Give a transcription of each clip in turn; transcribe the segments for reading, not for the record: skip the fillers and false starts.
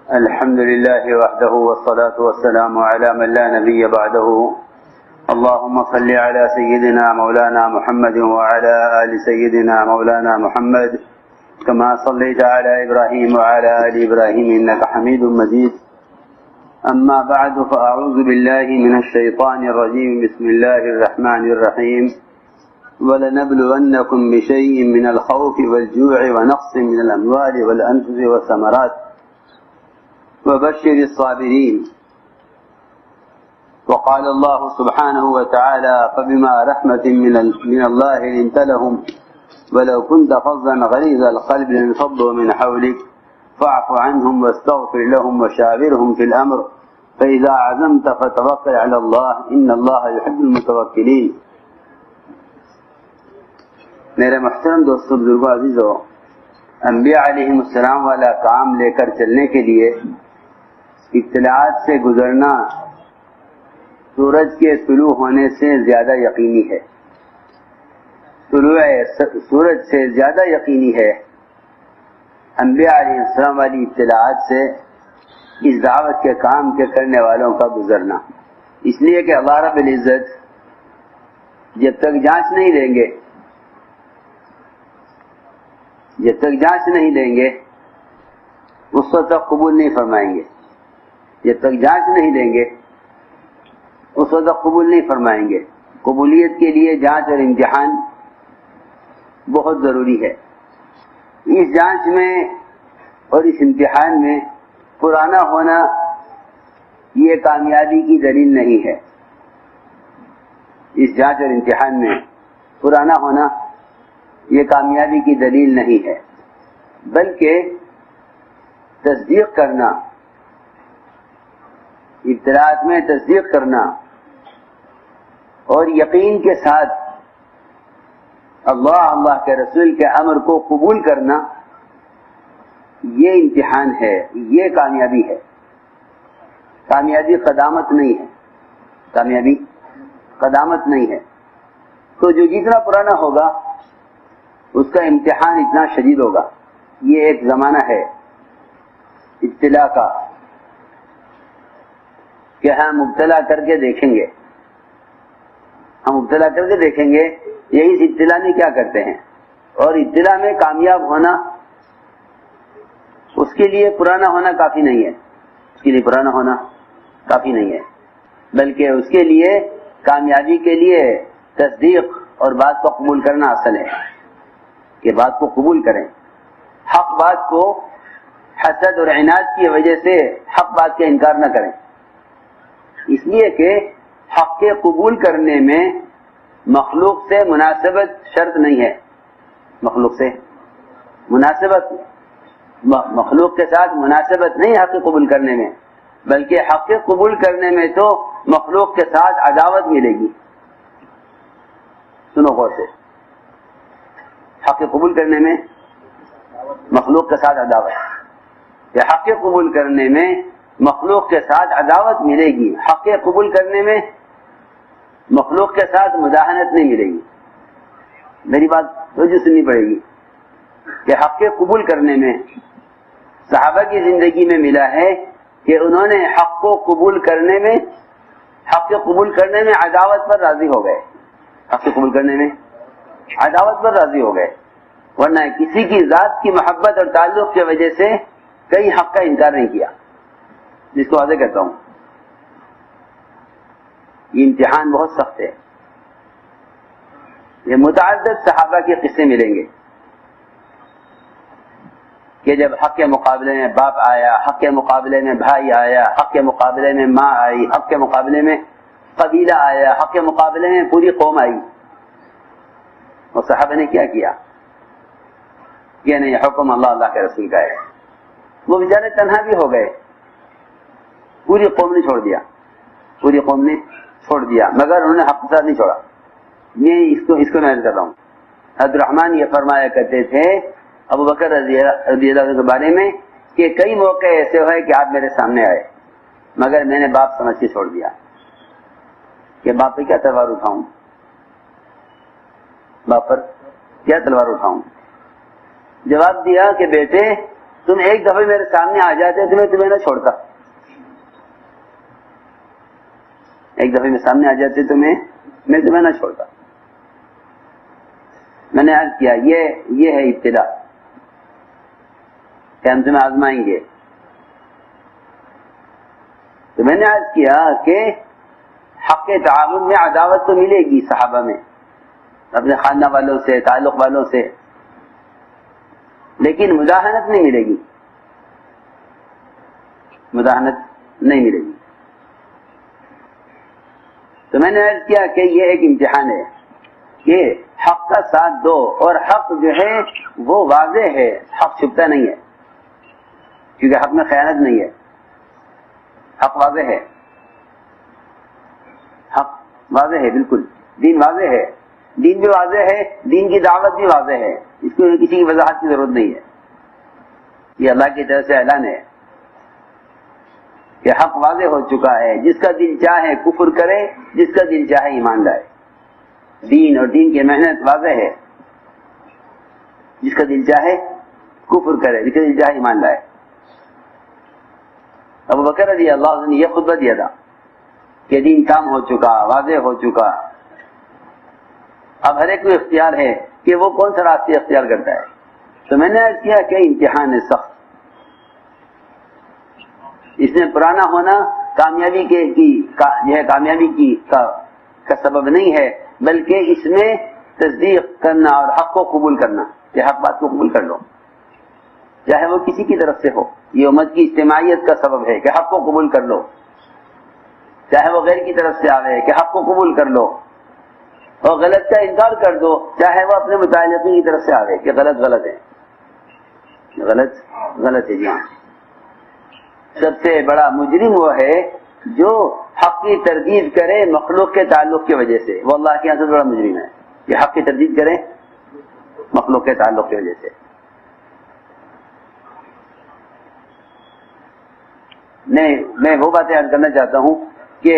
الحمد لله وحده والصلاة والسلام على من لا نبي بعده. اللهم صل على سيدنا مولانا محمد وعلى آل سيدنا مولانا محمد كما صليت على إبراهيم وعلى آل إبراهيم إنك حميد مجيد. أما بعد فأعوذ بالله من الشيطان الرجيم. بسم الله الرحمن الرحيم. وَلَنَبْلُوَنَّكُمْ بِشَيْءٍ مِّنَ الْخَوْفِ وَالْجُوعِ وَنَقْصٍ مِّنَ الْأَمْوَالِ وَالْأَنفُسِ وَالثَّمَرَاتِ وَبَشِّرِ الصَّابِرِينَ. وقال الله سبحانه وتعالى فبما رحمة من الله لنت لهم ولو كنت فظا غليظ القلب لانفضوا من حولك فاعف عنهم واستغفر لهم وشاورهم في الأمر فإذا عزمت فتوكل على الله إن الله يحب المتوكلين. میرے محترم دوستو، بزرگوں، عزیزو، انبیاء علیہ السلام والا کام لے کر چلنے کے لیے اطلاعات سے گزرنا سورج کے طلوع ہونے سے زیادہ یقینی ہے. طلوع سورج سے زیادہ یقینی ہے انبیاء علیہ السلام والی اطلاعات سے اس دعوت کے کام کے کرنے والوں کا گزرنا. اس لیے کہ اللہ رب العزت جب تک جانچ نہیں لیں گے اس وقت تک قبول نہیں فرمائیں گے. جب تک جانچ نہیں لیں گے اس وقت تک قبول نہیں فرمائیں گے. قبولیت کے لیے جانچ اور امتحان بہت ضروری ہے. اس جانچ میں اور اس امتحان میں پرانا ہونا یہ کامیابی کی دلیل نہیں ہے. اس جانچ اور امتحان میں پرانا ہونا یہ کامیابی کی دلیل نہیں ہے، بلکہ تصدیق کرنا، ابتلاءات میں تصدیق کرنا اور یقین کے ساتھ اللہ کے رسول کے امر کو قبول کرنا، یہ امتحان ہے، یہ کامیابی ہے. کامیابی قدامت نہیں ہے. کامیابی قدامت نہیں ہے. تو جو جتنا پرانا ہوگا اس کا امتحان اتنا شدید ہوگا. یہ ایک زمانہ ہے ابتلا کا کہ ہم مبتلا کر کے دیکھیں گے. یہ اس ابتلا میں کیا کرتے ہیں، اور ابتلا میں کامیاب ہونا اس کے لیے پرانا ہونا کافی نہیں ہے. اس کے لیے پرانا ہونا کافی نہیں ہے، بلکہ اس کے لیے کامیابی کے لیے تصدیق اور بات کو قبول کرنا اصل ہے. کہ بات کو قبول کریں، حق بات کو حسد اور عناد کی وجہ سے حق بات کا انکار نہ کریں. اس لیے کہ حق کے قبول کرنے میں مخلوق سے مناسبت شرط نہیں ہے. مخلوق کے ساتھ مناسبت نہیں حق کے قبول کرنے میں، بلکہ حق کے قبول کرنے میں تو مخلوق کے ساتھ عداوت ملے گی. سنو غور سے، حق قبول کرنے میں مخلوق کے ساتھ عداوت، یا حق قبول کرنے میں مخلوق کے ساتھ عداوت ملے گی. حق قبول کرنے میں مخلوق کے ساتھ مداہنت نہیں ملے گی. میری بات توجہ سننی پڑے گی کہ حق قبول کرنے میں صحابہ کی زندگی میں ملا ہے کہ انہوں نے حق کو قبول کرنے میں عداوت پر راضی ہو گئے. حق قبول کرنے میں عداوت پر راضی ہو گئے، ورنہ کسی کی ذات کی محبت اور تعلق کی وجہ سے کئی حق کا انکار نہیں کیا. جس کو واضح کہتا ہوں، یہ امتحان بہت سخت ہے. یہ متعدد صحابہ کے قصے ملیں گے کہ جب حق کے مقابلے میں باپ آیا، حق کے مقابلے میں بھائی آیا، حق کے مقابلے میں ماں آئی، حق کے مقابلے میں قبیلہ آیا، حق کے مقابلے میں پوری قوم آئی. اور صحابہ نے کیا کیا کہ نہیں، حکم اللہ کے رسول کا ہے. وہ بیچارے تنہا بھی ہو گئے، پوری قوم نے چھوڑ دیا، مگر انہوں نے حق کے ساتھ نہیں چھوڑا. یہ اس کو میں عرض کر رہا ہوں. عبد الرحمن یہ فرمایا کرتے تھے ابو بکر رضی اللہ عنہ کے بارے میں کہ کئی موقع ایسے ہوئے کہ آپ میرے سامنے آئے مگر میں نے باپ سمجھ کے چھوڑ دیا کہ باپ پہ کیا تلوار اٹھاؤں. جواب دیا کہ بیٹے تم ایک دفعہ میرے سامنے آ جاتے تو میں تمہیں نہ چھوڑتا، ایک دفعہ میرے سامنے آ جاتے تو میں تمہیں نہ چھوڑتا۔ میں نے عرض کیا یہ ہے ابتلا کہ ہم تمہیں آزمائیں گے۔ تو میں نے عرض کیا کہ حق تعاون میں عداوت تو ملے گی صحابہ میں، اپنے خاندان والوں سے، تعلق والوں سے، لیکن مداہنت نہیں ملے گی، مداہنت نہیں ملے گی۔ تو میں نے عرض کیا کہ یہ ایک امتحان ہے کہ حق کا ساتھ دو، اور حق جو ہے وہ واضح ہے، حق چھپتا نہیں ہے، کیونکہ حق میں خیانت نہیں ہے، حق واضح ہے، حق واضح ہے، بالکل دین واضح ہے، دین بھی واضح ہے، دین کی دعوت بھی واضح ہے، اس کو کسی کی وضاحت کی ضرورت نہیں ہے، یہ اللہ کی طرف سے اعلان ہے کہ حق واضح ہو چکا ہے، جس کا دل چاہے کفر کرے، جس کا دل چاہے ایمان لائے، دین اور دین کی محنت واضح ہے، جس کا دل چاہے کفر کرے، جس کا دل چاہے ایمان لائے۔ ابو بکر رضی اللہ عنہ نے یہ خطبہ دیا تھا کہ دین کام ہو چکا، واضح ہو چکا، اب ہر ایک کو اختیار ہے کہ وہ کون سا راستہ اختیار کرتا ہے۔ تو میں نے عرض کیا کہ امتحان ہے سخت، اس میں پرانا ہونا کامیابی کا سبب نہیں ہے، بلکہ اس میں تصدیق کرنا اور حق کو قبول کرنا، کہ حق بات کو قبول کر لو، چاہے وہ کسی کی طرف سے ہو۔ یہ امت کی اجتماعیت کا سبب ہے کہ حق کو قبول کر لو، چاہے وہ غیر کی طرف سے آوے کہ حق کو قبول کر لو، اور غلط کا انکار کر دو، چاہے وہ اپنے متعلقین کی طرف سے آوے کہ غلط ہے، غلط ہے۔ جی ہاں، سب سے بڑا مجرم وہ ہے جو حق کی تردید کرے مخلوق کے تعلق کی وجہ سے، وہ اللہ کے یہاں سے بڑا مجرم ہے کہ حق کی تردید کرے مخلوق کے تعلق کی وجہ سے۔ میں وہ باتیں عرض کرنا چاہتا ہوں کہ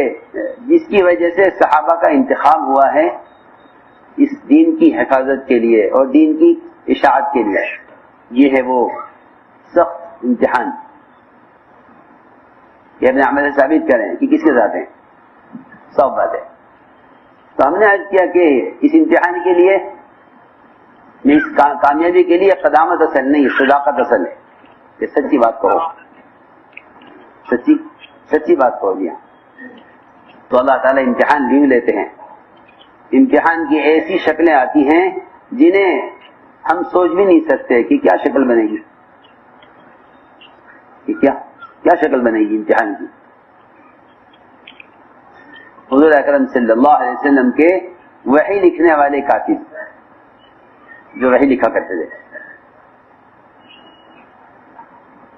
جس کی وجہ سے صحابہ کا انتخاب ہوا ہے اس دین کی حفاظت کے لیے اور دین کی اشاعت کے لیے، یہ ہے وہ سخت امتحان۔ یہ اپنے عمل سے ثابت کریں کہ کس کے ساتھ ہیں، سب بات ہے۔ تو ہم نے عرض کیا کہ اس امتحان کے لیے، اس کامیابی کے لیے قدامت اصل نہیں، صداقت اصل ہے، کہ سچی بات کہو، سچی بات کہو دیا۔ تو اللہ تعالیٰ امتحان بھی لیتے ہیں، امتحان کی ایسی شکلیں آتی ہیں جنہیں ہم سوچ بھی نہیں سکتے کہ کیا شکل بنے گی، کہ کیا شکل بنے گی امتحان کی۔ حضور اکرم صلی اللہ علیہ وسلم کے وحی لکھنے والے کاتب جو وحی لکھا کرتے تھے،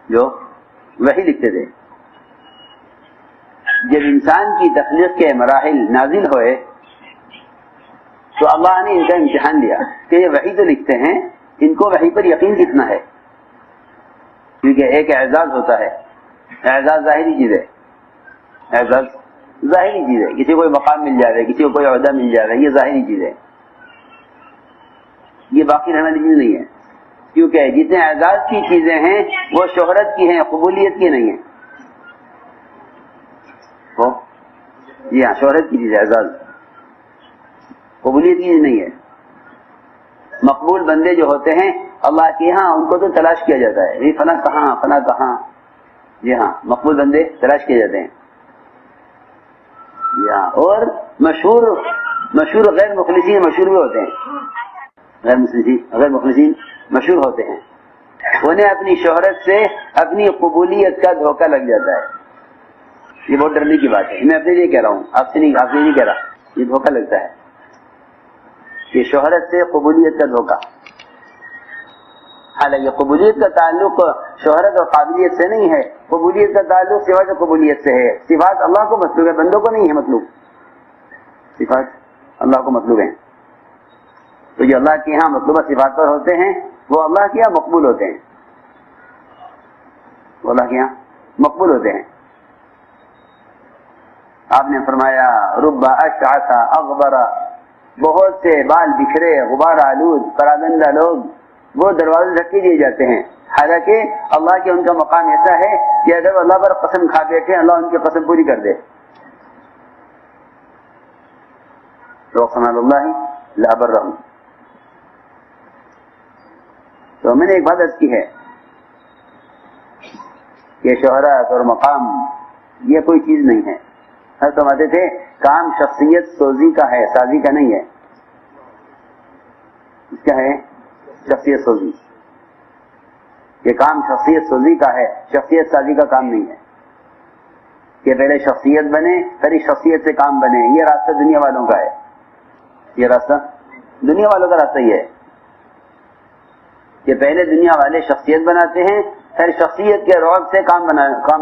جو وحی لکھتے تھے، جب انسان کی تخلیق کے مراحل نازل ہوئے تو اللہ نے ان کا امتحان لیا کہ یہ وحی تو لکھتے ہیں، ان کو وحی پر یقین کتنا ہے، کیونکہ ایک اعزاز ہوتا ہے، اعزاز ظاہری چیز ہے، اعزاز ظاہری چیز ہے، کسی کو کوئی مقام مل جائے، کسی کو کوئی عہدہ مل جائے، یہ ظاہری چیز ہے، یہ باقی رہنے والی چیز نہیں ہے، کیونکہ جتنے اعزاز کی چیزیں ہیں وہ شہرت کی ہیں، قبولیت کی نہیں ہیں۔ جی ہاں، شہرت کی چیز ہے، اعزاز، قبولیت کی چیز نہیں ہے۔ مقبول بندے جو ہوتے ہیں اللہ کے یہاں ان کو تو تلاش کیا جاتا ہے، یہ فلاں کہاں، جی ہاں، مقبول بندے تلاش کیے جاتے ہیں، جی ہاں، اور مشہور غیر مخلصین مشہور بھی ہوتے ہیں، غیر مخلصین مشہور ہوتے ہیں، انہیں اپنی شہرت سے اپنی قبولیت کا دھوکہ لگ جاتا ہے۔ یہ بہت ڈرنے کی بات ہے، میں اپنے لیے کہہ رہا ہوں، آپ سے نہیں کہہ رہا، یہ دھوکہ لگتا ہے، یہ شہرت سے قبولیت کا دھوکہ۔ حالانکہ قبولیت کا تعلق شہرت اور قابلیت سے نہیں ہے، قبولیت کا تعلق صفات و قبولیت سے ہے، صفات اللہ کو مطلوب ہے، بندوں کو نہیں ہے مطلوب، صفات اللہ کو مطلوب ہیں، تو جو اللہ کے یہاں مطلوبہ صفات پر ہوتے ہیں وہ اللہ کے یہاں مقبول ہوتے ہیں، وہ اللہ کے یہاں مقبول ہوتے ہیں۔ آپ نے فرمایا رب اشعث اغبر، بہت سے بال بکھرے غبار آلود پراگندہ لوگ وہ دروازے دھکے دیے جاتے ہیں حالانکہ اللہ کے ان کا مقام ایسا ہے کہ اگر اللہ پر قسم کھا بیٹھے اللہ ان کی قسم پوری کر دے. وقسم اللہ لابرہم. تو میں نے ایک بات عرض کی ہے کہ شہرت اور مقام یہ کوئی چیز نہیں ہے. ہر سمجھتے تھے کام شخصیت سوزی کا ہے، سازی کا نہیں ہے. اس کا ہے شخصیت سوزی. یہ کام شخصیت سوزی کا ہے، شخصیت سازی کا کام نہیں ہے کہ پہلے شخصیت بنے پھر اس شخصیت سے کام بنے. یہ راستہ دنیا والوں کا ہے. یہ راستہ دنیا والوں کا راستہ یہ ہے کہ پہلے دنیا والے شخصیت بناتے ہیں پھر شخصیت کے رعب سے کام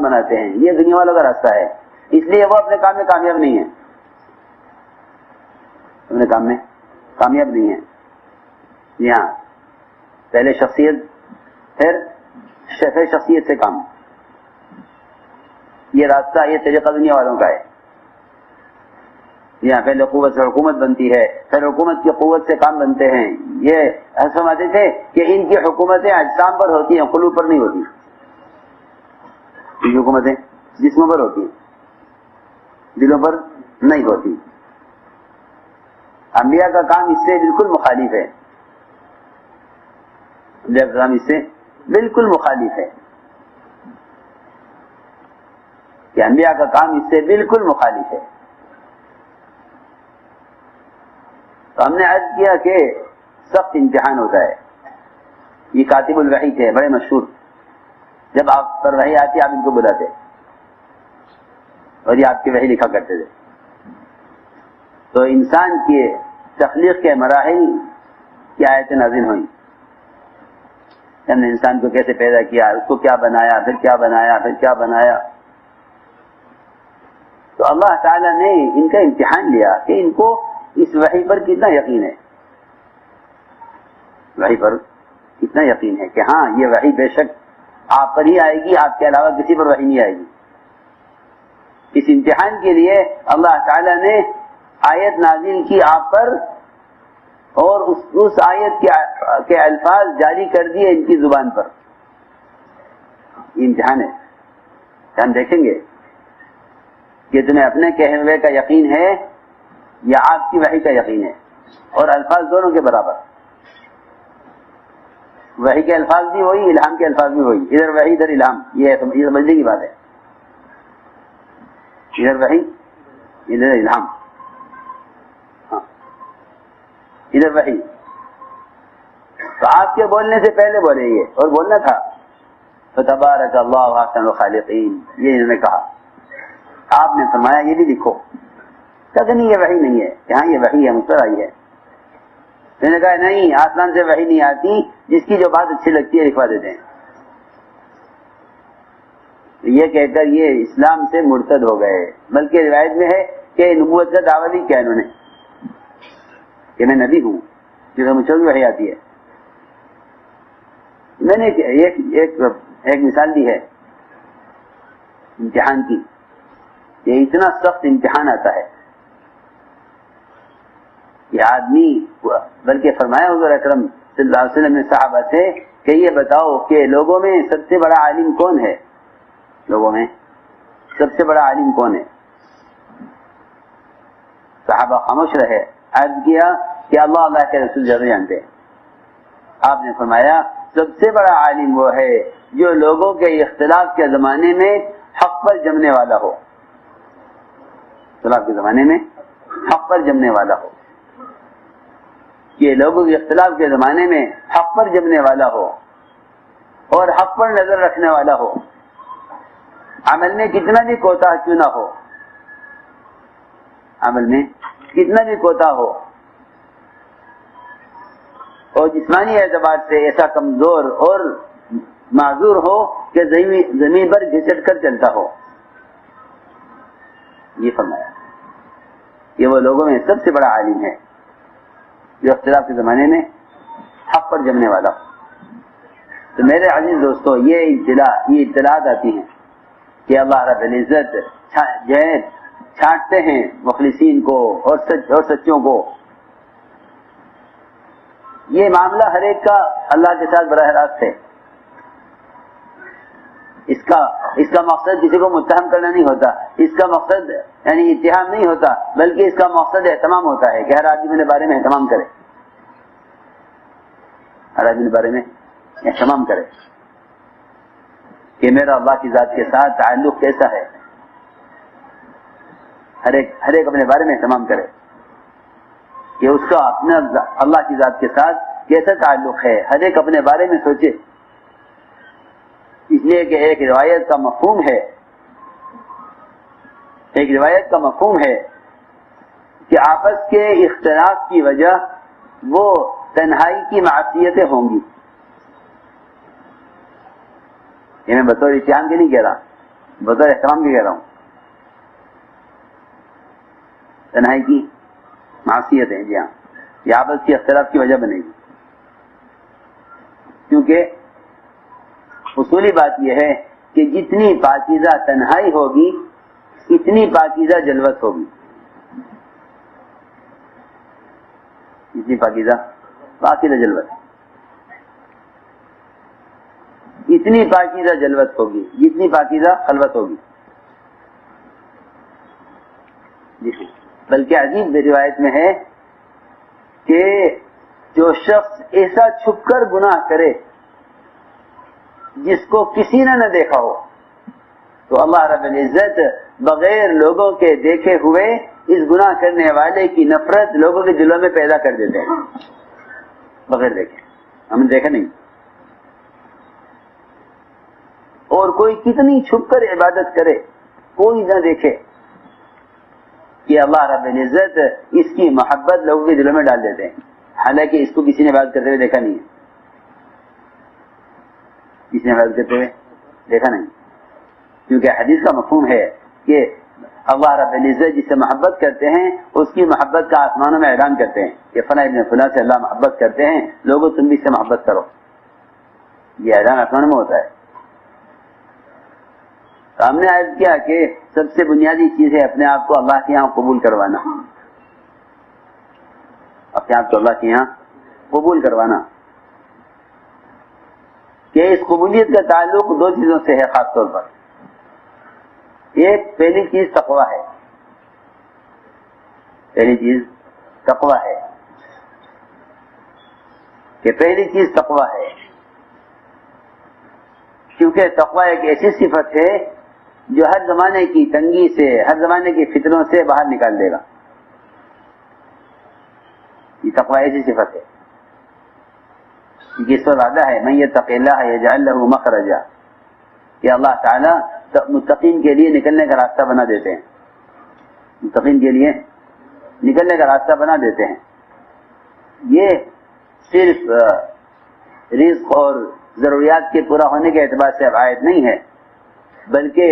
بناتے ہیں. یہ دنیا والوں کا راستہ ہے. اس لیے وہ اپنے کام میں کامیاب نہیں ہے. اپنے کام میں کامیاب نہیں ہے. جی ہاں، پہلے شخصیت پھر شخصیت سے کام. یہ راستہ یہ طریقہ دنیا والوں کا ہے. یہاں پہلے قوت سے حکومت بنتی ہے پھر حکومت کی قوت سے کام بنتے ہیں. یہ سمجھتے تھے کہ ان کی حکومتیں اجسام پر ہوتی ہیں، قلوب پر نہیں ہوتی. ان کی حکومتیں جسموں پر ہوتی ہیں، دلوں پر نہیں ہوتی. انبیاء کا کام اس سے بالکل مخالف ہے. انبیاء کا کام اس سے بالکل مخالف ہے کہ انبیاء کا کام اس سے بالکل مخالف ہے. تو ہم نے عرض کیا کہ سخت امتحان ہوتا ہے. یہ کاتب الوحی تھے بڑے مشہور. جب آپ پر وحی آتی آپ ان کو بلاتے اور یہ آپ کی وحی لکھا کرتے تھے. تو انسان کی تخلیق کے مراحل کی آیتیں نازل ہوئیں. ہم نے انسان کو کیسے پیدا کیا، اس کو کیا بنایا، پھر کیا بنایا، پھر کیا بنایا. تو اللہ تعالیٰ نے ان کا امتحان لیا کہ ان کو اس وحی پر کتنا یقین ہے. وحی پر کتنا یقین ہے کہ ہاں یہ وحی بے شک آپ پر ہی آئے گی، آپ کے علاوہ کسی پر وحی نہیں آئے گی. اس امتحان کے لیے اللہ تعالیٰ نے آیت نازل کی آپ پر اور اس آیت کے الفاظ جاری کر دیے ان کی زبان پر. یہ امتحان ہے. ہم دیکھیں گے کہ تمہیں اپنے کہے ہوئے کا یقین ہے یا آپ کی وحی کا یقین ہے، اور الفاظ دونوں کے برابر. وحی کے الفاظ بھی وہی، الہام کے الفاظ بھی وہی. ادھر وحی ادھر الہام. یہ سمجھنے کی بات ہے. ادھر وحی ادھر الہام. ہاں ادھر وحی. تو آپ کے بولنے سے پہلے بولے یہ، اور بولنا تھا فتبارک اللہ احسن الخالقین. یہ انہوں نے کہا. آپ نے فرمایا یہ بھی لکھو. کہتے نہیں یہ وحی نہیں ہے. یہاں یہ وحی ہے، مجھ پر آئی ہے. میں نے کہا نہیں، آسمان سے وحی نہیں آتی. جس کی جو بات اچھی لگتی ہے لکھوا دیتے ہیں. یہ کہہ کر یہ اسلام سے مرتد ہو گئے. بلکہ روایت میں ہے کہ نبوت کا دعویٰ بھی کیا انہوں نے کہ میں نبی ہوں، کیونکہ مجھ کو بھی وحی آتی ہے. میں نے ایک مثال دی ہے امتحان کی. یہ اتنا سخت امتحان آتا ہے کہ آدمی، بلکہ فرمایا حضور اکرم صلی اللہ علیہ وسلم نے صحابہ سے کہ یہ بتاؤ کہ لوگوں میں سب سے بڑا عالم کون ہے. لوگوں میں سب سے بڑا عالم کون ہے. صحابہ خاموش رہے. عرض کیا کہ اللہ کے رسول زیادہ جانتے ہیں. آپ نے فرمایا سب سے بڑا عالم وہ ہے جو لوگوں کے اختلاف کے زمانے میں حق پر جمنے والا ہو. اختلاف کے زمانے میں حق پر جمنے والا ہو. یہ لوگوں کے اختلاف کے زمانے میں حق پر جمنے والا ہو اور حق پر نظر رکھنے والا ہو. عمل میں کتنا بھی کوتاہ کیوں نہ ہو، عمل میں کتنا بھی کوتاہ ہو، اور جسمانی اعتبار سے ایسا کمزور اور معذور ہو کہ زمین پر گھسٹ کر چلتا ہو. یہ فرمایا یہ وہ لوگوں میں سب سے بڑا عالم ہے جو اختلاف کے زمانے میں حق پر جمنے والا ہو. تو میرے عزیز دوستو، یہ اطلاعات آتی ہیں کہ اللہ رب العزت چھانٹتے ہیں مخلصین کو اور سچوں کو. یہ معاملہ ہر ایک کا اللہ کے ساتھ براہ راست ہے. اس کا مقصد کسی کو متہم کرنا نہیں ہوتا، اس کا مقصد یعنی اتہام نہیں ہوتا، بلکہ اس کا مقصد اہتمام ہوتا ہے کہ ہر آدمی میرے بارے میں اہتمام کرے، ہر آدمی بارے میں اہتمام کرے کہ میرا اللہ کی ذات کے ساتھ تعلق کیسا ہے، ہر ایک اپنے بارے میں اہتمام کرے کہ اس کا اپنے اللہ کی ذات کے ساتھ کیسا تعلق ہے، ہر ایک اپنے بارے میں سوچے. اس لیے کہ ایک روایت کا مفہوم ہے کہ آپس کے اختلاف کی وجہ وہ تنہائی کی معصیتیں ہوں گی. یہ میں بطور اتہام کے نہیں کہہ رہا، بطور احترام کے کہہ رہا ہوں. تنہائی کی معصیتیں، جی ہاں، یہ آپس کے اختلاف کی وجہ بنے گی. کیونکہ اصولی بات یہ ہے کہ جتنی پاکیزہ تنہائی ہوگی اتنی پاکیزہ جلوت ہوگی. جتنی پاکیزہ جلوت، اتنی پاکیزہ جلوت ہوگی، جتنی پاکیزہ خلوت ہوگی. جی بلکہ عجیب روایت میں ہے کہ جو شخص ایسا چھپ کر گناہ کرے جس کو کسی نے نہ دیکھا ہو، تو اللہ رب العزت بغیر لوگوں کے دیکھے ہوئے اس گناہ کرنے والے کی نفرت لوگوں کے دلوں میں پیدا کر دیتے ہیں، بغیر دیکھے. ہم نے دیکھا نہیں. اور کوئی کتنی چھپ کر عبادت کرے، کوئی نہ دیکھے، کہ اللہ رب العزت اس کی محبت لوگوں کے دلوں میں ڈال دیتے ہیں، حالانکہ اس کو کسی نے عبادت کرتے ہوئے دیکھا نہیں ہے. کسی نے عبادت کرتے ہوئے دیکھا نہیں. کیونکہ حدیث کا مفہوم ہے کہ اللہ رب العزت جس سے محبت کرتے ہیں اس کی محبت کا آسمانوں میں اعلان کرتے ہیں کہ فلاں ابن فلاں سے اللہ محبت کرتے ہیں، لوگوں تم بھی اس سے محبت کرو. یہ اعلان آسمانوں میں ہوتا ہے. تو ہم نے عرض کیا کہ سب سے بنیادی چیز ہے اپنے آپ کو اللہ کے یہاں قبول کروانا، اپنے آپ کو اللہ کے یہاں قبول کروانا. کہ اس قبولیت کا تعلق دو چیزوں سے ہے خاص طور پر. ایک پہلی چیز تقویٰ ہے، پہلی چیز تقویٰ ہے، کہ پہلی چیز تقویٰ ہے. کیونکہ تقویٰ ایک ایسی صفت ہے جو ہر زمانے کی تنگی سے، ہر زمانے کی فتنوں سے باہر نکال دے گا. یہ تقویٰ ایسی صفت ہے جس پر وعدہ ہے من یتق اللہ یجعل لہ مخرجا، کہ اللہ تعالیٰ متقین کے لیے نکلنے کا راستہ بنا دیتے ہیں، متقین کے لیے نکلنے کا راستہ بنا دیتے ہیں. یہ صرف رزق اور ضروریات کے پورا ہونے کے اعتبار سے آیت نہیں ہے، بلکہ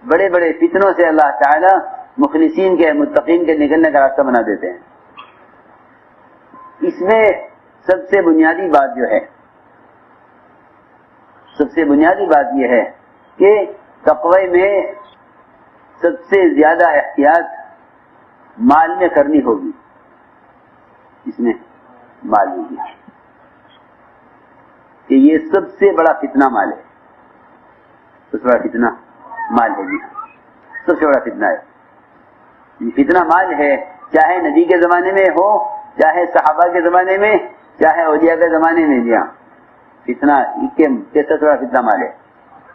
بڑے بڑے فتنوں سے اللہ تعالیٰ مخلصین کے، متقین کے نکلنے کا راستہ بنا دیتے ہیں. اس میں سب سے بنیادی بات جو ہے، سب سے بنیادی بات یہ ہے کہ تقوی میں سب سے زیادہ احتیاط مال میں کرنی ہوگی. اس میں مال ہوگی کہ یہ سب سے بڑا فتنہ مال ہے. سب سے بڑا فتنہ مال ہے. جی سب سے بڑا فتنہ ہے، فتنہ مال ہے، چاہے نبی کے زمانے میں ہو، چاہے صحابہ کے زمانے میں، چاہے اولیاء کے زمانے میں. جی ہاں، فتنہ کیسا تھوڑا فتنہ مال ہے،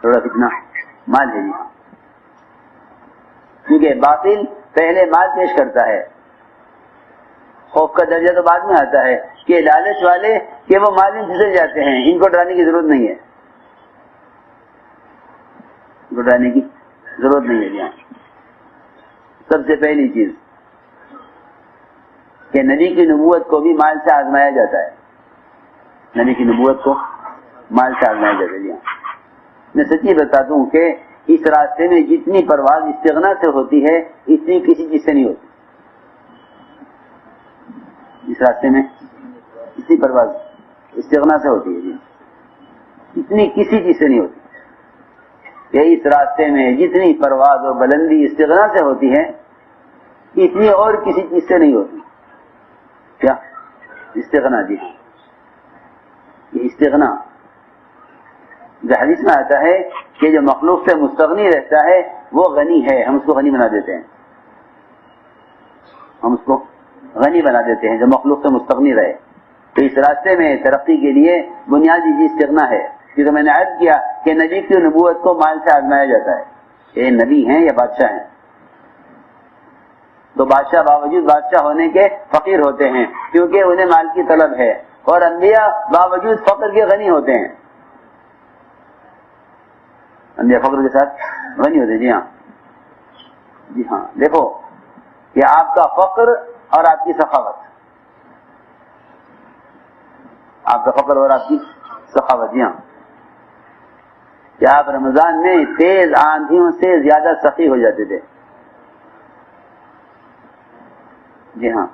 تھوڑا فتنہ مال ہے. جی کیونکہ باطل پہلے مال پیش کرتا ہے. خوف کا درجہ تو بعد میں آتا ہے کہ لالچ والے کہ وہ مال میں پھسل جاتے ہیں، ان کو ڈرانے کی ضرورت نہیں ہے، ان کو ڈرانے کی ضرورت نہیں ہے. یہاں سب سے پہلی چیز کہ نبی کی نبوت کو بھی مال سے آزمایا جاتا ہے. نبی کی نبوت کو مال سے آزمایا جاتا ہے. میں سچی بتا دوں کہ اس راستے میں جتنی پرواز استغنا سے ہوتی ہے اتنی کسی چیز سے نہیں ہوتی. اس راستے میں اتنی پرواز استغنا سے ہوتی ہے، اتنی کسی چیز سے نہیں ہوتی. کہ اس راستے میں جتنی پرواز اور بلندی استغنا سے ہوتی ہے اتنی اور کسی چیز سے نہیں ہوتی. کیا استغنا؟ جی یہ استغنا جو حدیث میں آتا ہے کہ جو مخلوق سے مستغنی رہتا ہے وہ غنی ہے، ہم اس کو غنی بنا دیتے ہیں، ہم اس کو غنی بنا دیتے ہیں جو مخلوق سے مستغنی رہے. تو اس راستے میں ترقی کے لیے بنیادی چیز استغنا ہے. کیونکہ میں نے عرض کیا کہ نبی کی نبوت کو مال سے آزمایا جاتا ہے. یہ نبی ہیں یا بادشاہ ہیں؟ تو بادشاہ باوجود بادشاہ ہونے کے فقیر ہوتے ہیں کیونکہ انہیں مال کی طلب ہے، اور انبیاء باوجود فقر کے غنی ہوتے ہیں. انبیاء فقر کے ساتھ غنی ہوتے ہیں. جی ہاں، جی ہاں. دیکھو کہ آپ کا فقر اور آپ کی سخاوت، آپ کا فقر اور آپ کی سخاوت. جی ہاں، کہ آپ رمضان میں تیز آندھیوں سے زیادہ سخی ہو جاتے تھے. جی ہاں،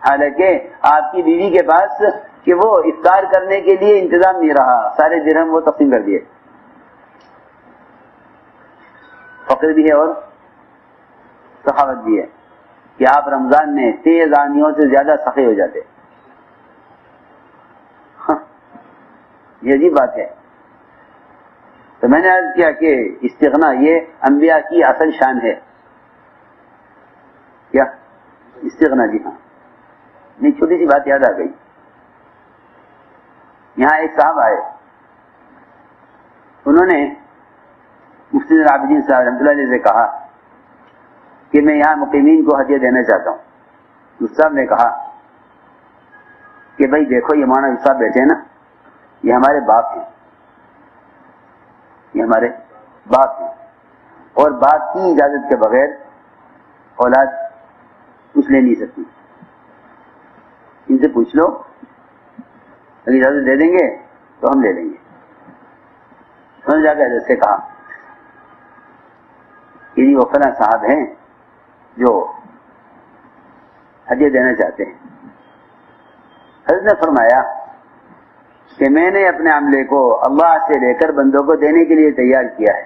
حالانکہ آپ کی بیوی کے پاس کہ وہ افطار کرنے کے لیے انتظام نہیں رہا، سارے درہم وہ تقسیم کر دیے. فقر بھی ہے اور سخاوت بھی ہے کہ آپ رمضان میں تیز آندھیوں سے زیادہ سخی ہو جاتے. یہ عجیب بات ہے. تو میں نے عرض کیا کہ استغنا یہ انبیاء کی اصل شان ہے. کیا استغنا؟ جی ہاں. نہیں، چھوٹی سی بات یاد آ گئی. یہاں ایک صاحب آئے، انہوں نے مفتی العابدین صاحب رحمۃ اللہ علیہ سے کہا کہ میں یہاں مقیمین کو ہدیہ دینا چاہتا ہوں. اس صاحب نے کہا کہ بھائی دیکھو یہ مولانا صاحب بیٹھے ہیں نا، یہ ہمارے باپ ہیں، یہ ہمارے باپ ہیں، اور باپ کی اجازت کے بغیر اولاد کچھ لے نہیں سکتی. ان سے پوچھ لو، اگر اجازت دے دیں گے تو ہم لے لیں گے. انہوں نے جا کے حضرت سے کہا کہ یہ وہ فلاں صاحب ہیں جو ہدیہ دینا چاہتے ہیں. حضرت نے فرمایا کہ میں نے اپنے عملے کو اللہ سے لے کر بندوں کو دینے کے لیے تیار کیا ہے.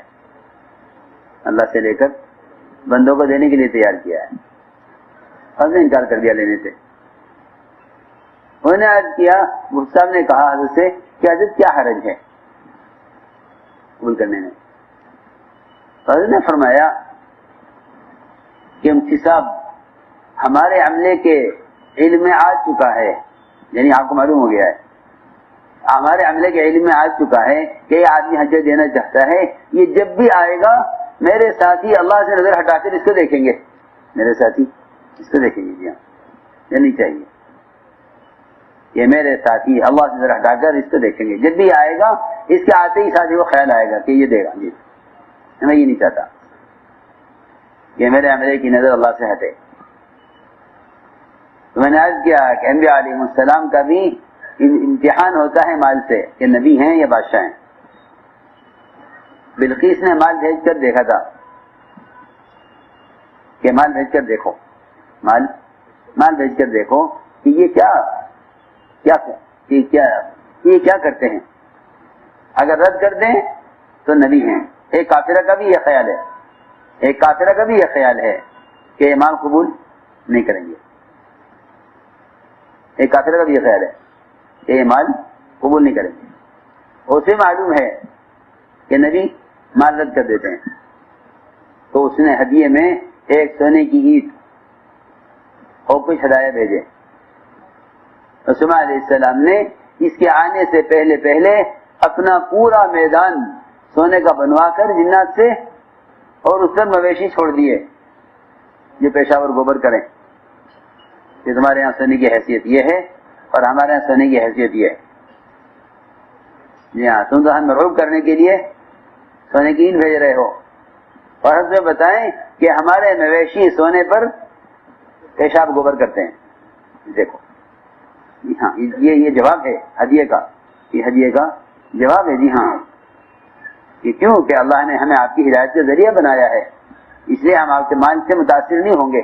اللہ سے لے کر بندوں کو دینے کے لیے تیار کیا ہے. حضرت نے انکار کر دیا لینے سے. انہوں نے عرض کیا، مفتی صاحب نے کہا حضرت سے کہ حضرت کیا حرج ہے قبول کرنے میں؟ حضرت نے فرمایا کہ مفتی صاحب ہمارے عملے کے علم میں آ چکا ہے، یعنی آپ کو معلوم ہو گیا ہے، ہمارے عملے کے علم میں آ چکا ہے کہ یہ آدمی حج دینا چاہتا ہے. یہ جب بھی آئے گا میرے ساتھی اللہ سے نظر ہٹا کر اس کو دیکھیں گے، میرے ساتھی اس کو دیکھیں گے. جی ہاں، یہ نہیں چاہیے. یہ میرے ساتھی اللہ سے نظر ہٹا کر اس کو دیکھیں گے. جب بھی آئے گا اس کے آتے ہی ساتھی کو خیال آئے گا کہ یہ دے گا. جی میں یہ نہیں چاہتا کہ میرے عملے کی نظر اللہ سے ہٹے. تو میں نے عرض کیا کہ انبیاء علیہ السلام کا بھی امتحان ہوتا ہے مال سے کہ نبی ہیں یا بادشاہ ہیں. بلقیس نے مال بھیج کر دیکھا تھا کہ مال بھیج کر دیکھو، مال بھیج کر دیکھو کہ یہ کیا کرتے ہیں. اگر رد کر دیں تو نبی ہیں. ایک کافرہ کا بھی یہ خیال ہے کہ یہ مال قبول نہیں کریں گے. ایک کافرہ کا بھی یہ خیال ہے کہ یہ مال قبول نہیں کریں گے. اسے معلوم ہے کہ نبی مال رد کر دیتے ہیں، تو اس نے ہدیے میں ایک سونے کی اینٹ اور کچھ ہدایہ بھیجے. رسول علیہ السلام نے اس کے آنے سے پہلے اپنا پورا میدان سونے کا بنوا کر جنات سے اور اس پر مویشی چھوڑ دیے جو پیشاور گوبر کریں کہ تمہارے یہاں سونے کی حیثیت یہ ہے اور ہمارے یہاں سونے کی حیثیت یہ ہے. جی ہاں، تم تو ہم مرعوب کرنے کے لیے سونے کی اینٹ بھیج رہے ہو، اور ہم بتائیں کہ ہمارے مویشی سونے پر پیشاب گوبر کرتے ہیں. دیکھو، جی ہاں، یہ جواب ہے ہدیے کا، یہ ہدیے کا جواب ہے. جی ہاں، کہ کیوں کہ اللہ نے ہمیں آپ کی ہدایت کا ذریعہ بنایا ہے، اس لیے ہم آپ کے مال سے متاثر نہیں ہوں گے.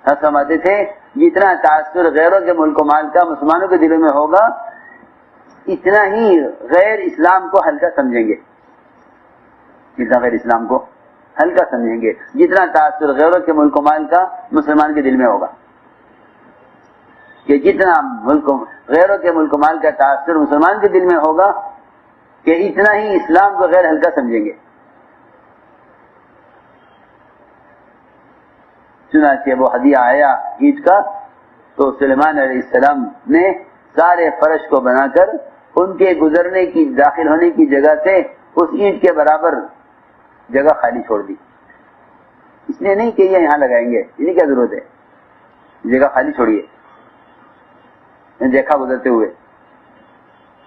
ہم سمجھتے تھے جتنا تاثر غیروں کے ملک و مال کا مسلمانوں کے دلوں میں ہوگا اتنا ہی غیر اسلام کو ہلکا سمجھیں گے، جتنا غیر اسلام کو ہلکا سمجھیں گے، جتنا تاثر غیروں کے ملک و مال کا مسلمان کے دل میں ہوگا. کہ جتنا غیروں کے ملک و مال کا تاثر مسلمان کے دل میں ہوگا کہ اتنا ہی اسلام کو غیر ہلکا سمجھیں گے. چنانچہ وہ ہدیہ آیا عید کا تو سلیمان علیہ السلام نے سارے فرش کو بنا کر ان کے گزرنے کی داخل ہونے کی جگہ سے اس اینٹ کے برابر جگہ خالی چھوڑ دی. اس لیے نہیں کہ یہ یہاں لگائیں گے، انہیں کیا ضرورت ہے، جگہ خالی چھوڑیے. میں دیکھا گزرتے ہوئے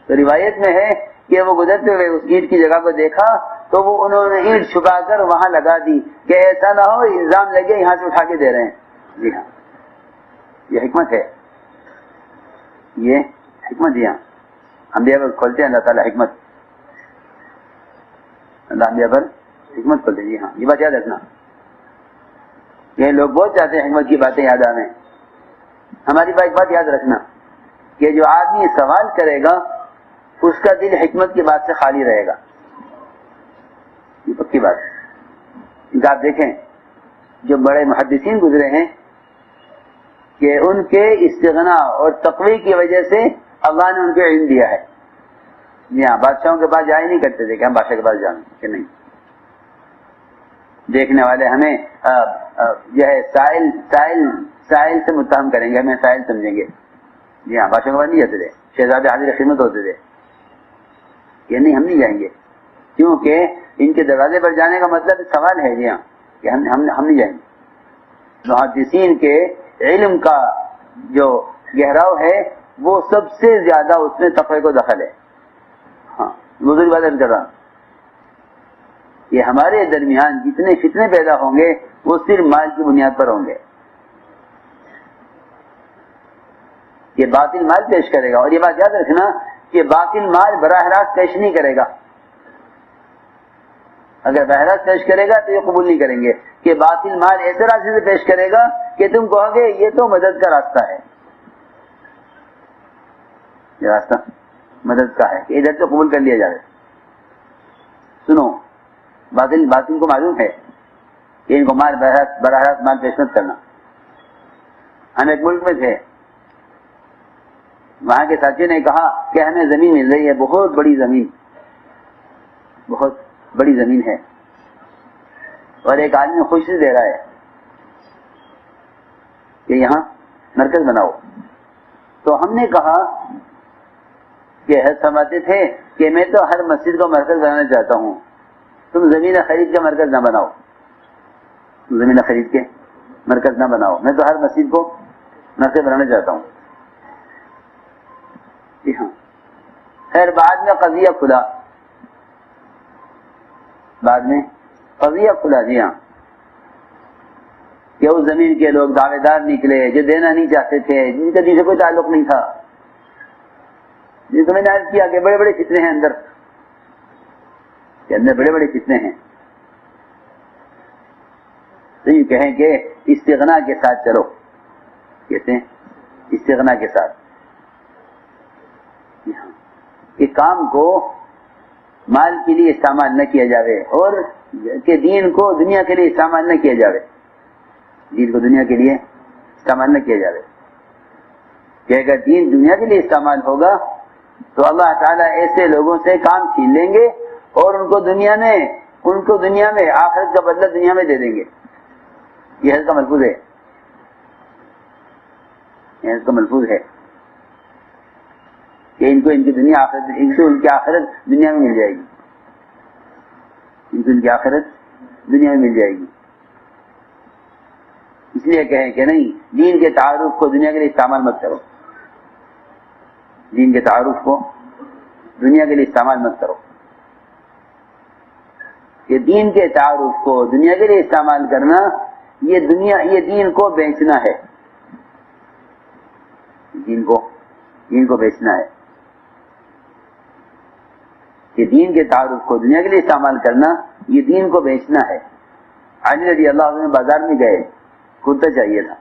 تو روایت میں ہے کہ وہ گزرتے ہوئے اس اینٹ کی جگہ کو دیکھا تو وہ انہوں نے اینٹ چھپا کر وہاں لگا دی کہ ایسا نہ ہو الزام لگے یہاں سے اٹھا کے دے رہے ہیں. جی ہاں، یہ حکمت ہے، یہ حکمت. جی ہاں، انبیاء پر کھولتے ہیں اللہ تعالیٰ حکمت، اللہ انبیاء پر حکمت کھولتے. جی ہاں، یہ بات یاد رکھنا. یہ لوگ بہت چاہتے ہیں حکمت کی باتیں یاد آئیں. ہماری بات یاد رکھنا کہ جو آدمی سوال کرے گا اس کا دل حکمت کی بات سے خالی رہے گا. یہ پکی بات. آپ دیکھیں جو بڑے محدثین گزرے ہیں کہ ان کے استغنا اور تقوی کی وجہ سے اللہ نے ان کو علم دیا ہے. جی ہاں، بادشاہوں کے پاس جایا نہیں کرتے تھے کہ ہم بادشاہ کے پاس جائیں کہ نہیں. دیکھنے والے ہمیں جو ہے سائل سے متہم کریں گے، ہمیں سائل سمجھیں گے. جی ہاں، بادشاہ کے پاس نہیں جاتے تھے، شہزادے حاضر خدمت ہوتے تھے. یہ نہیں، ہم نہیں جائیں گے کیونکہ ان کے دروازے پر جانے کا مطلب سوال ہے. جی ہاں، کہ ہم نہیں جائیں گے. محدثین کے علم کا جو گہراؤ ہے وہ سب سے زیادہ اس میں تقوی کو دخل ہے. ہاں، بزرگ بات کر رہا ہوں. یہ ہمارے درمیان جتنے فتنے پیدا ہوں گے وہ صرف مال کی بنیاد پر ہوں گے. یہ باطل مال پیش کرے گا، اور یہ بات یاد رکھنا کہ باطل مال براہ راست پیش نہیں کرے گا. اگر براہ راست پیش کرے گا تو یہ قبول نہیں کریں گے. کہ باطل مال ایسے راستے سے پیش کرے گا کہ تم کہو گے یہ تو مدد کا راستہ ہے، یہ راستہ مدد کا ہے کہ ادھر تو قبول کر لیا جائے. سنو، باطل کو معلوم ہے کہ ان کو مال براہ راست مال پیش مت کرنا. ہم ایک ملک میں تھے، وہاں کے ساتھی نے کہا کہ ہمیں زمین مل رہی ہے، بہت بڑی زمین، بہت بڑی زمین ہے، اور ایک آدمی خوشی دے رہا ہے کہ یہاں مرکز بناؤ. تو ہم نے کہا کہ سمجھتے تھے کہ میں تو ہر مسجد کو مرکز بنانا چاہتا ہوں، تم زمین خرید کے مرکز نہ بناؤ، زمین خرید کے مرکز نہ بناؤ، میں تو ہر مسجد کو مرکز بنانا چاہتا ہوں. جی ہاں، خیر بعد میں قضیہ کھلا. جی ہاں، کہ اس زمین کے لوگ دعوے دار نکلے جو دینا نہیں چاہتے تھے، جن کا دین سے کوئی تعلق نہیں تھا. جن کو میں نے عرض کیا کہ بڑے بڑے فتنے ہیں اندر، کہ اندر بڑے بڑے فتنے ہیں. تو یہ کہیں کہ استغنا کے ساتھ چلو، کہتے ہیں استغنا کے ساتھ. کہ کام کو مال کے لیے استعمال نہ کیا جاوے، اور کہ دین کو دنیا کے لیے استعمال نہ کیا جاوے، دین کو دنیا کے لیے استعمال نہ کیا جاوے. کہ اگر دین دنیا کے لیے استعمال ہوگا تو اللہ تعالیٰ ایسے لوگوں سے کام چھین لیں گے اور ان کو دنیا میں آخرت کا بدلہ دنیا میں دے دیں گے. یہ حدیث کا ملفوظ ہے، یہ حدیث کا ملفوظ ہے کہ ان کی دنیا آخرت، ان کی آخرت دنیا میں مل جائے گی، ان کی آخرت دنیا میں مل جائے گی. اس لیے کہیں کہ نہیں، دین کے تعارف کو دنیا کے لیے استعمال مت کرو، دین کے تعارف کو دنیا کے لیے استعمال مت کرو. یہ دین کے تعارف کو دنیا کے لیے استعمال کرنا، یہ دین کو بیچنا ہے، دین کو بیچنا ہے. کہ دین کے تعارف کو دنیا کے لیے استعمال کرنا، یہ دین کو بیچنا ہے. علی رضی اللہ عنہ بازار میں گئے، کرتا چاہیے تھا.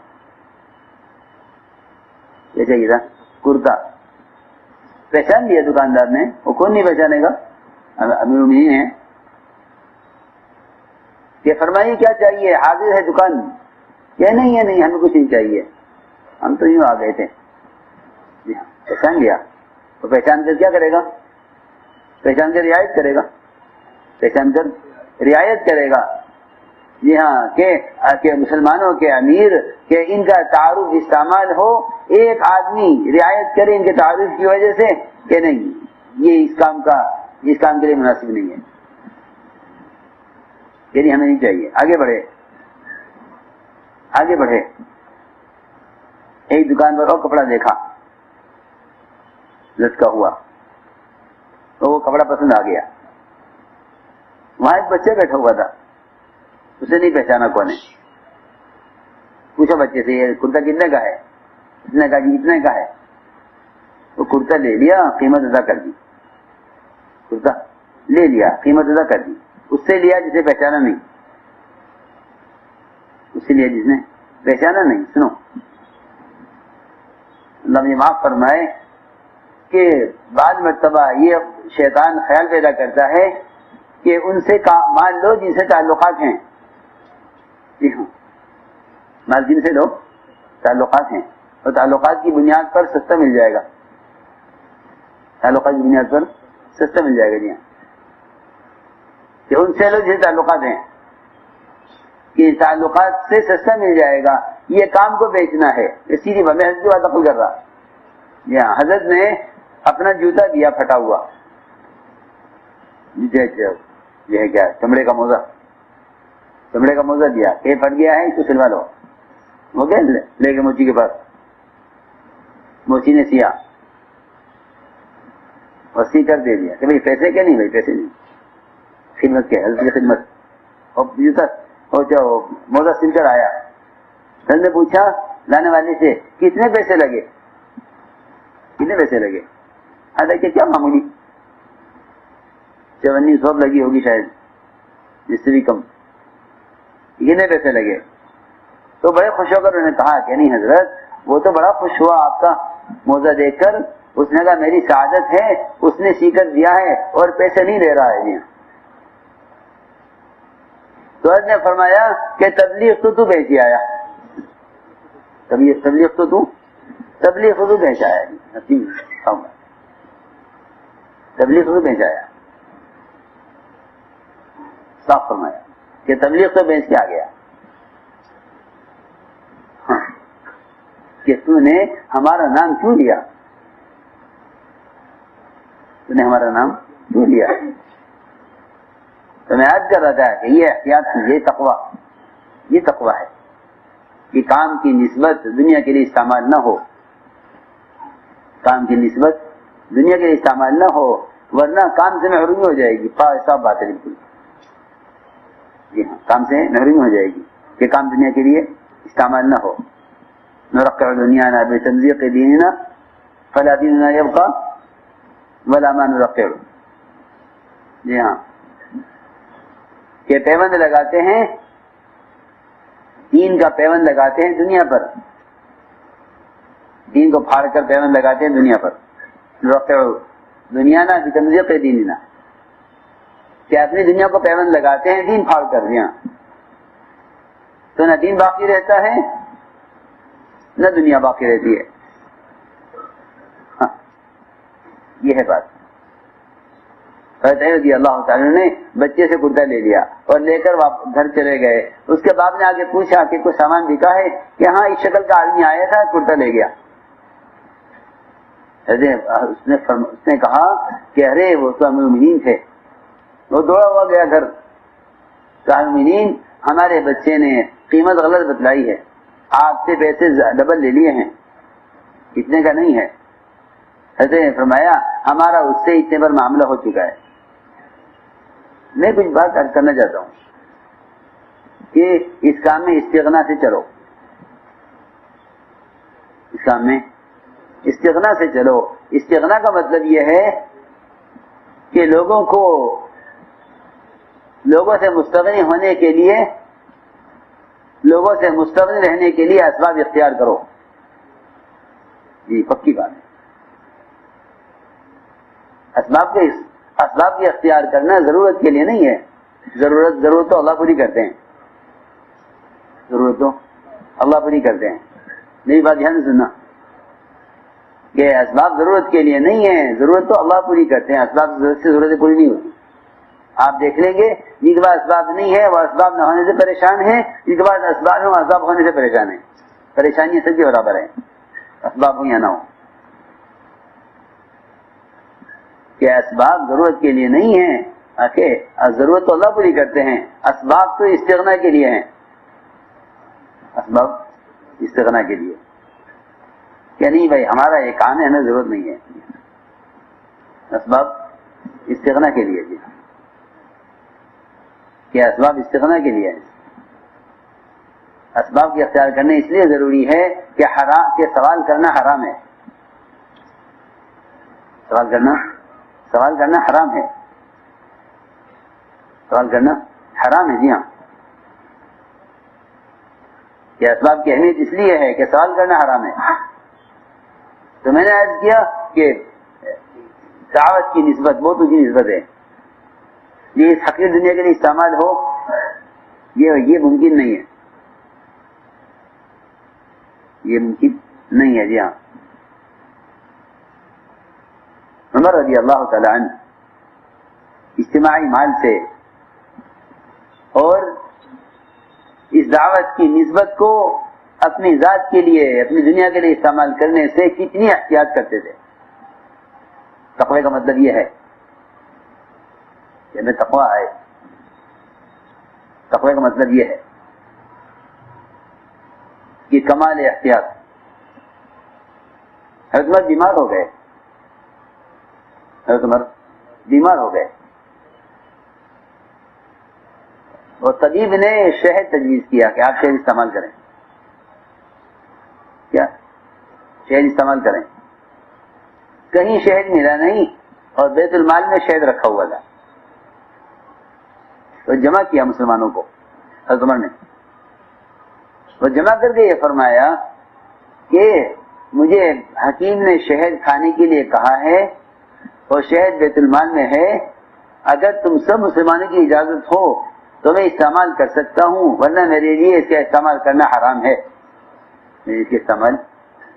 کیا چاہیے تھا؟ کرتا. پہچان لیا دکاندار نے، وہ کون نہیں پہچانے گا، امیر المومنین ہیں. کہ فرمائیے کیا چاہیے، حاضر ہے دکان. کہ نہیں ہمیں کچھ نہیں چاہیے، ہم تو یوں آ گئے تھے. پہچان لیا. تو پہچان کر کیا کرے گا؟ پہچان کر رعایت کرے گا، پہچان کر رعایت کرے گا. جی ہاں، کہ مسلمانوں کے امیر کہ ان کا تعارف استعمال ہو، ایک آدمی رعایت کرے ان کے تعارف کی وجہ سے کہ نہیں یہ اس کام کے لیے مناسب نہیں ہے، یعنی ہمیں نہیں چاہیے. آگے بڑھے. ایک دکان پر اور کپڑا دیکھا لٹکا ہوا، تو وہ کپڑا پسند آ گیا. وہاں ایک بچہ بیٹھا ہوا تھا، اسے نہیں پہچانا کون ہے. پوچھا بچے سے یہ کرتا کتنے کا ہے؟ اس نے کہا جی اتنے کا ہے. وہ کرتا لے لیا، قیمت ادا کر دی. کرتا لے لیا، قیمت ادا کر دی. اس سے لیا جسے پہچانا نہیں، اس سے لیا جس نے پہچانا نہیں. سنو، اللہ مجھے معاف فرمائے کہ بعض مرتبہ یہ شیطان خیال پیدا کرتا ہے کہ ان سے مان لو جن سے تعلقات ہیں. جی ہاں، مال جن سے لو تعلقات ہیں، اور تعلقات کی بنیاد پر سستا مل جائے گا. تعلقات کی بنیاد پر سستا مل جائے گا. جی ہاں، کہ ان سے لو جن سے تعلقات ہیں، کہ تعلقات سے سستا مل جائے گا. یہ کام کو بیچنا ہے. سیدھی میں حضرت کی بات نقل کر رہا. جی ہاں، حضرت نے اپنا جوتا دیا پھٹا ہوا. یہ ہے کیا؟ چمڑے کا موزہ دیا کہ پھٹ گیا ہے، اس کو سلوا لو. ہو گیا لے کے موچی کے پاس. موچی نے سیا اور سی کر دے دیا کہ بھائی پیسے کیا؟ نہیں بھائی پیسے نہیں، خدمت کیا؟ حضرت کی خدمت. اور جوتا اور جو موزہ سل کر آیا، حضرت نے پوچھا لانے والے سے کتنے پیسے لگے؟ حضرت کہ کیا معمولی 7400 لگی ہوگی شاید، جس سے بھی کم. کتنے پیسے لگے؟ تو بڑے خوش ہو کر انہوں نے کہا کہ نہیں حضرت، وہ تو بڑا خوش ہوا آپ کا موزہ دیکھ کر. اس نے کہا میری سعادت ہے، اس نے سی کر دیا ہے اور پیسے نہیں لے رہا ہے. جی تو حضرت نے فرمایا کہ تبلیغ تو بیچ آیا، تبلیغ تو بیچ آیا. تبلیغ تو بیچ آیا. صاف فرمایا کہ تبلیغ تو بیچ کے آ گیا. ہاں، کہ تو نے ہمارا نام کیوں لیا؟ تو میں عرض کر رہا تھا کہ یہ احتیاط کی، یہ تقوی ہے کہ کام کی نسبت دنیا کے لیے استعمال نہ ہو. ورنہ کام سے محرومی ہو جائے گی. صاف بات ہے بالکل. جی ہاں، کام سے محرومی ہو جائے گی کہ کام دنیا کے لیے استعمال نہ ہو. نرقع دنیانا بتمزیق دیننا فلا دیننا یبقى ولا ما نرقع. جی ہاں، کہ پیوند لگاتے ہیں، دین کا پیوند لگاتے ہیں دنیا پر، دین کو پھاڑ کر پیوند لگاتے ہیں دنیا پر. نرقع دنیانا بتمزیق دیننا، کہ اپنی دنیا کو پیوند لگاتے ہیں دین پھاڑ کر. دیا تو نہ دین باقی رہتا ہے نہ دنیا باقی رہتی ہے. ہاں، یہ ہے بات. حضرت رضی اللہ تعالیٰ نے بچے سے کرتا لے لیا اور لے کر گھر چلے گئے. اس کے باپ نے آگے پوچھا کہ کوئی سامان بکا ہے؟ کہ ہاں اس شکل کا آدمی آیا تھا کرتا لے گیا. اس نے کہا کہ ارے وہ تو امیر المومنین تھے. وہ دوڑا ہوا گیا گھر. امیر المومنین ہمارے بچے نے قیمت غلط بتلائی ہے، آپ سے پیسے ڈبل لے لیے ہیں، اتنے کا نہیں ہے. حضرت نے فرمایا ہمارا اس سے اتنے پر معاملہ ہو چکا ہے. میں کچھ بات عرض کرنا چاہتا ہوں کہ اس کام میں استغنا سے چلو. اس کام میں استغنا سے چلو. استغنا کا مطلب یہ ہے کہ لوگوں سے مستغنی ہونے کے لیے، لوگوں سے مستغنی رہنے کے لیے اسباب اختیار کرو. جی پکی بات ہے. اسباب کے اختیار کرنا ضرورت کے لیے نہیں ہے. ضرورت تو اللہ پوری کرتے ہیں. ضرورت تو اللہ پوری کرتے ہیں. میری بات دھیان سے سننا. کہ اسباب ضرورت کے لیے نہیں ہیں، ضرورت تو اللہ پوری کرتے ہیں، اسباب سے ضرورتیں پوری نہیں ہوتی. آپ دیکھ لیں گے جن کے پاس اسباب نہیں ہے وہ اسباب نہ ہونے سے پریشان ہیں، جن کے پاس اسباب ہیں وہ اسباب ہونے سے پریشان ہیں. پریشانی سب کے برابر ہے، اسباب ہو یا نہ ہو. کہ اسباب ضرورت کے لیے نہیں ہیں، ضرورت تو اللہ پوری کرتے ہیں، اسباب تو استغنا کے لیے ہیں. اسباب استغنا کے لیے کہ نہیں بھائی ہمارا یہ کام ہے، ہمیں ضرورت نہیں ہے. اسباب استغنا کے لیے. جی کہ اسباب استغنا کے لیے ہے. اسباب کی اختیار کرنے اس لیے ضروری ہے کہ سوال کرنا حرام ہے. سوال کرنا حرام ہے. سوال کرنا حرام ہے. جی ہاں، کہ اسباب کی اہمیت اس لیے ہے کہ سوال کرنا حرام ہے. تو میں نے عرض کیا کہ دعوت کی نسبت بہت اونچی نسبت ہے. یہ اس حقیر دنیا کے لیے استعمال ہو یہ ممکن نہیں ہے. یہ ممکن نہیں ہے. جی ہاں، عمر رضی اللہ تعالی عنہ اجتماعی مال سے اور اس دعوت کی نسبت کو اپنی ذات کے لیے، اپنی دنیا کے لیے استعمال کرنے سے کتنی احتیاط کرتے تھے. تقوی کا مطلب یہ ہے کہ ہمیں تقوی ہے. تقوی کا مطلب یہ ہے کہ کمال احتیاط. حضرت عمر بیمار ہو گئے. حضرت عمر بیمار ہو گئے اور طبیب نے شہد تجویز کیا کہ آپ شہد استعمال کریں. کیا شہد استعمال کریں؟ کہیں شہد ملا نہیں اور بیت المال میں شہد رکھا ہوا تھا. تو جمع کیا مسلمانوں کو حضرت عمر نے. وہ جمع کر کے یہ فرمایا کہ مجھے حکیم نے شہد کھانے کے لیے کہا ہے اور شہد بیت المال میں ہے. اگر تم سب مسلمانوں کی اجازت ہو تو میں استعمال کر سکتا ہوں، ورنہ میرے لیے اس کا استعمال کرنا حرام ہے. اس کا استعمال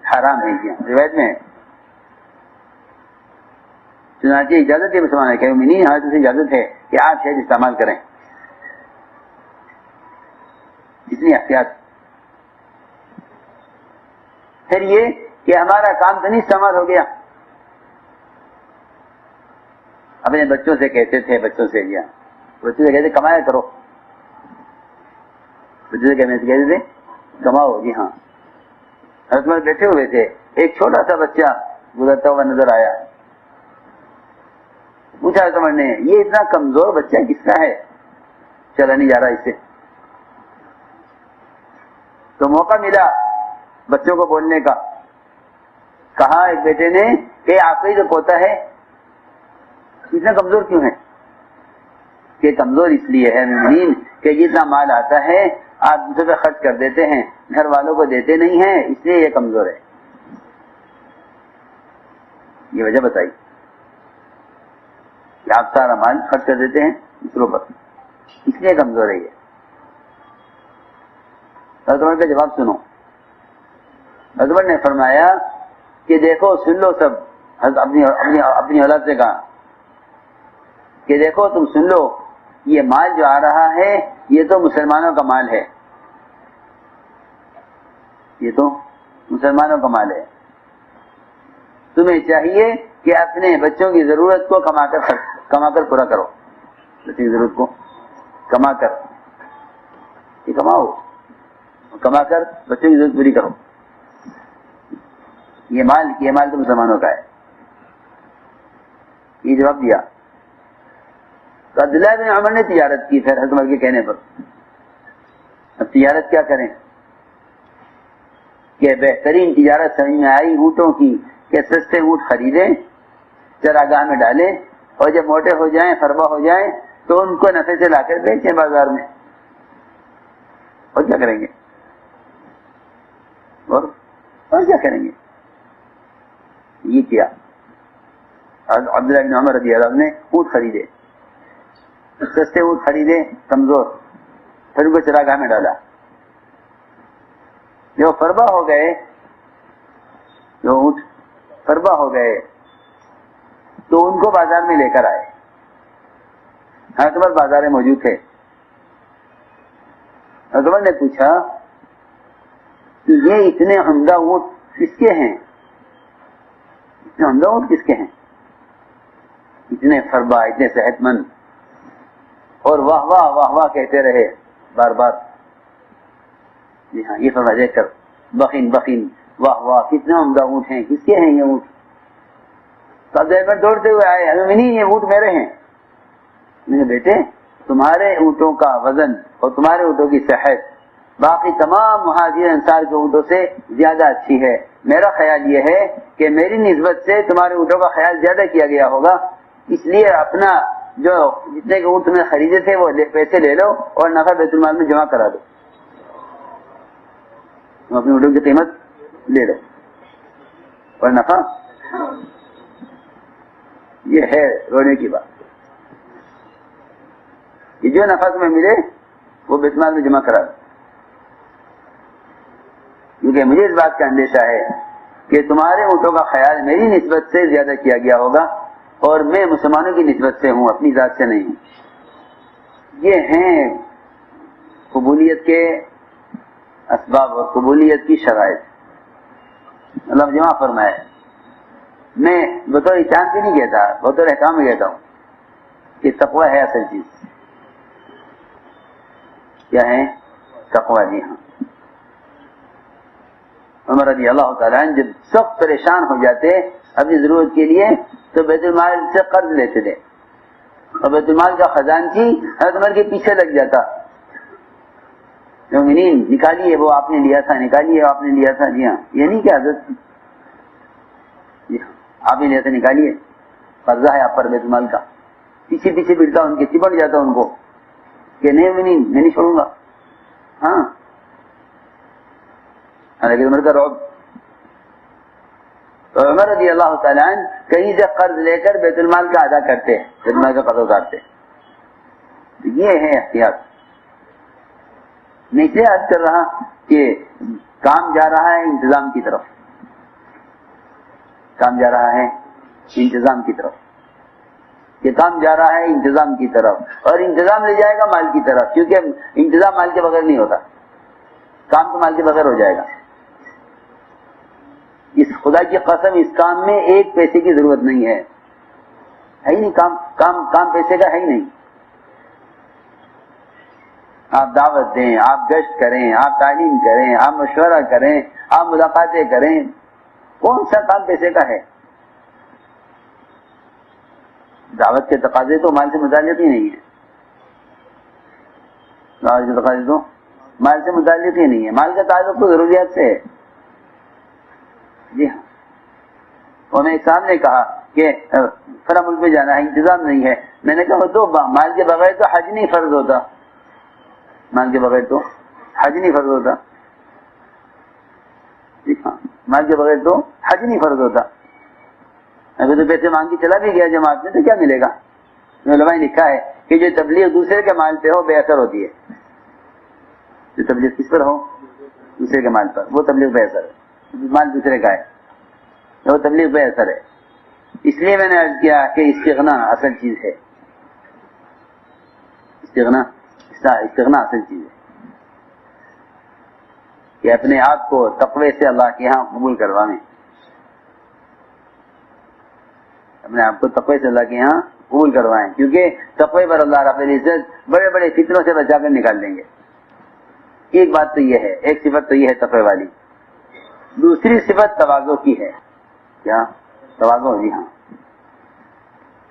حرام ہے. کیا روایت میں ہے. چنانچہ اجازت ہے مسلمان کہ مومنین ہماری طرف سے اجازت ہے کہ آپ شہد استعمال کریں. اتنی احتیاط. پھر یہ کہ ہمارا کام تو نہیں استعمال ہو گیا. اپنے بچوں سے کہتے تھے، بچوں سے کہتے کمایا کرو. بچوں سے کہتے تھے کماؤ. جی ہاں، حضرت عمر بیٹھے ہوئے تھے، ایک چھوٹا سا بچہ گزرتا ہوا نظر آیا. پوچھا حضرت عمر نے یہ اتنا کمزور بچہ کس کا ہے، چلا نہیں جا رہا اس سے. تو موقع ملا بچوں کو بولنے کا. کہا ایک بیٹے نے کہ آپ کا ہی تو پوتا ہے، اتنا کمزور کیوں ہے؟ کہ کمزور اس لیے ہے مومنین کہ جتنا مال آتا ہے آپ دوسرے پہ خرچ کر دیتے ہیں، گھر والوں کو دیتے نہیں ہیں، اس لیے یہ کمزور ہے. یہ وجہ بتائی کہ آپ سارا مال خرچ کر دیتے ہیں دوسروں پر، اس لیے کمزور ہے. یہ حضرت عمر کا جواب سنو. حضرت عمر نے فرمایا کہ دیکھو سن لو سب. اپنی اولاد سے کہا کہ دیکھو تم سن لو، یہ مال جو آ رہا ہے یہ تو مسلمانوں کا مال ہے. یہ تو مسلمانوں کا مال ہے. تمہیں چاہیے کہ اپنے بچوں کی ضرورت کو کما کر پورا کرو. بچوں کی ضرورت کو کما کر یہ کماؤ، کما کر بچوں کی ضرورت پوری کرو. یہ مال تو مسلمانوں کا ہے. یہ جواب دیا. تو عبداللہ بن عمر نے تجارت کی پھر حضرت عمر کے کہنے پر. اب تجارت کیا کریں کہ بہترین تجارت سمجھ میں آئی اونٹوں کی کہ سستے اونٹ خریدیں، چراگاہ میں ڈالیں اور جب موٹے ہو جائیں، فربا ہو جائیں تو ان کو نفع سے لا کر بیچیں بازار میں. اور کیا کریں گے؟ اور کیا کریں گے؟ یہ کیا. عبداللہ بن عمر رضی اللہ عنہ نے اونٹ خریدے، سستے اونٹ خریدے کمزور، پھر ان کو چراگاہ میں ڈالا. جو فربا ہو گئے جو اونٹ فربا ہو گئے تو ان کو بازار میں لے کر آئے. حضرت عمر بازار میں موجود تھے. حضرت عمر نے پوچھا کہ یہ اتنے عمدہ اونٹ کس کے ہیں؟ اتنے عمدہ اونٹ کس کے ہیں؟ اتنے فربا، اتنے صحت مند، اور واہ واہ واہ واہ کہتے رہے بار بار. جی ہاں، یہ فرما دیکھ کر بخین بخین واہ واہ کتنے عمدہ اونٹ ہیں، کس کے ہیں یہ اونٹ؟ تو دیر میں دوڑتے ہوئے آئے، ہمیں نہیں، یہ اونٹ میرے ہیں. میرے بیٹے، تمہارے اونٹوں کا وزن اور تمہارے اونٹوں کی صحت باقی تمام مہاجر انصار کے اونٹوں سے زیادہ اچھی ہے. میرا خیال یہ ہے کہ میری نسبت سے تمہارے اونٹوں کا خیال زیادہ کیا گیا ہوگا، اس لیے اپنا جو جتنے کے اونٹ تمہیں خریدے تھے وہ پیسے لے لو اور نفع بیت المال میں جمع کرا دو. تم اپنے اونٹوں کی قیمت لے لو اور نفع، یہ ہے رونے کی بات. یہ جو نفع تمہیں ملے وہ بیت المال میں جمع کرا دو، کیونکہ مجھے اس بات کا اندیشہ ہے کہ تمہارے اونٹوں کا خیال میری نسبت سے زیادہ کیا گیا ہوگا اور میں مسلمانوں کی نسبت سے ہوں، اپنی ذات سے نہیں ہوں. یہ ہیں قبولیت کے اسباب اور قبولیت کی شرائط. اللہ جمع فرمائے. میں بطور احترام بھی نہیں کہتا، بطور احکام بھی کہتا ہوں کہ تقوی ہے اصل چیز. کیا ہے تقوی؟ جی ہاں. عمر رضی اللہ تعالیٰ عنہ جب سخت پریشان ہو جاتے اپنی ضرورت کے لیے تو بیت المال سے قرض لیتے تھے، اور بیت المال کا خزانچی حضرت عمر کے پیچھے لگ جاتا. مومنین نکالیے، وہ آپ نے لیا تھا، نکالیے آپ نے لیا تھا. جی ہاں، یہ نہیں کہ حضرت جی ہاں آپ نے لیا تھا، نکالیے، قرضہ ہے آپ پر بیت المال کا. پیچھے پیچھے بڑھتا، ان کے چپٹ جاتا ان کو کہ نہیں مومنین میں نہیں چھوڑوں گا. ہاں، حالانکہ عمر کا رعب. تو عمر رضی اللہ تعالیٰ عنہ کہیں سے قرض لے کر بیت المال کا ادا کرتے، بیت المال کا قرض اتارتے. یہ ہے احتیاط. میں اسے عرض کر رہا کہ کام جا رہا ہے انتظام کی طرف، کام جا رہا ہے انتظام کی طرف، یہ کام جا رہا ہے انتظام کی طرف، اور انتظام لے جائے گا مال کی طرف، کیونکہ انتظام مال کے بغیر نہیں ہوتا، کام تو مال کے بغیر ہو جائے گا. اس خدا کی قسم اس کام میں ایک پیسے کی ضرورت نہیں ہے ہی نہیں. کام پیسے کا ہے ہی نہیں. آپ دعوت دیں، آپ گشت کریں، آپ تعلیم کریں، آپ مشورہ کریں، آپ ملاقاتیں کریں، کون سا کام پیسے کا ہے؟ دعوت کے تقاضے تو مال سے متعلق ہی نہیں ہے. دعوت کے تقاضے تو مال سے متعلق ہی نہیں ہے. مال کا تعلق تو ضروریات سے ہے. جی ہاں. اور میں سامنے کہا کہ فلاں ملک میں جانا ہے، انتظام نہیں ہے. میں نے کہا تو مال کے بغیر تو حج نہیں فرض ہوتا، مال کے بغیر تو حج نہیں فرض ہوتا. جی ہاں، مال کے بغیر تو حج نہیں فرض ہوتا. اگر تو پیسے مانگ کے چلا بھی گیا جماعت میں تو کیا ملے گا؟ علماء نے لکھا ہے کہ جو تبلیغ دوسرے کے مال پہ ہو بے اثر ہوتی ہے. جو تبلیغ کس پر ہو؟ دوسرے کے مال پر، وہ تبلیغ بے اثر ہے. مال دوسرے کا ہے، وہ تبلیغ بے اثر ہے. اس لیے میں نے عرض کیا کہ استغنا اصل چیز ہے. استغنا اصل چیز ہے کہ اپنے آپ کو تقوی سے اللہ کے ہاں قبول کروائیں، اپنے آپ کو تقوی سے اللہ کے ہاں قبول کروائیں، کیونکہ تقوی پر اللہ رب العزت بڑے بڑے فتنوں سے بچا کر نکال دیں گے. ایک بات تو یہ ہے، ایک صفت تو یہ ہے تقوی والی. دوسری صفت تواضع کی ہے. کیا تواضع؟ جی ہاں.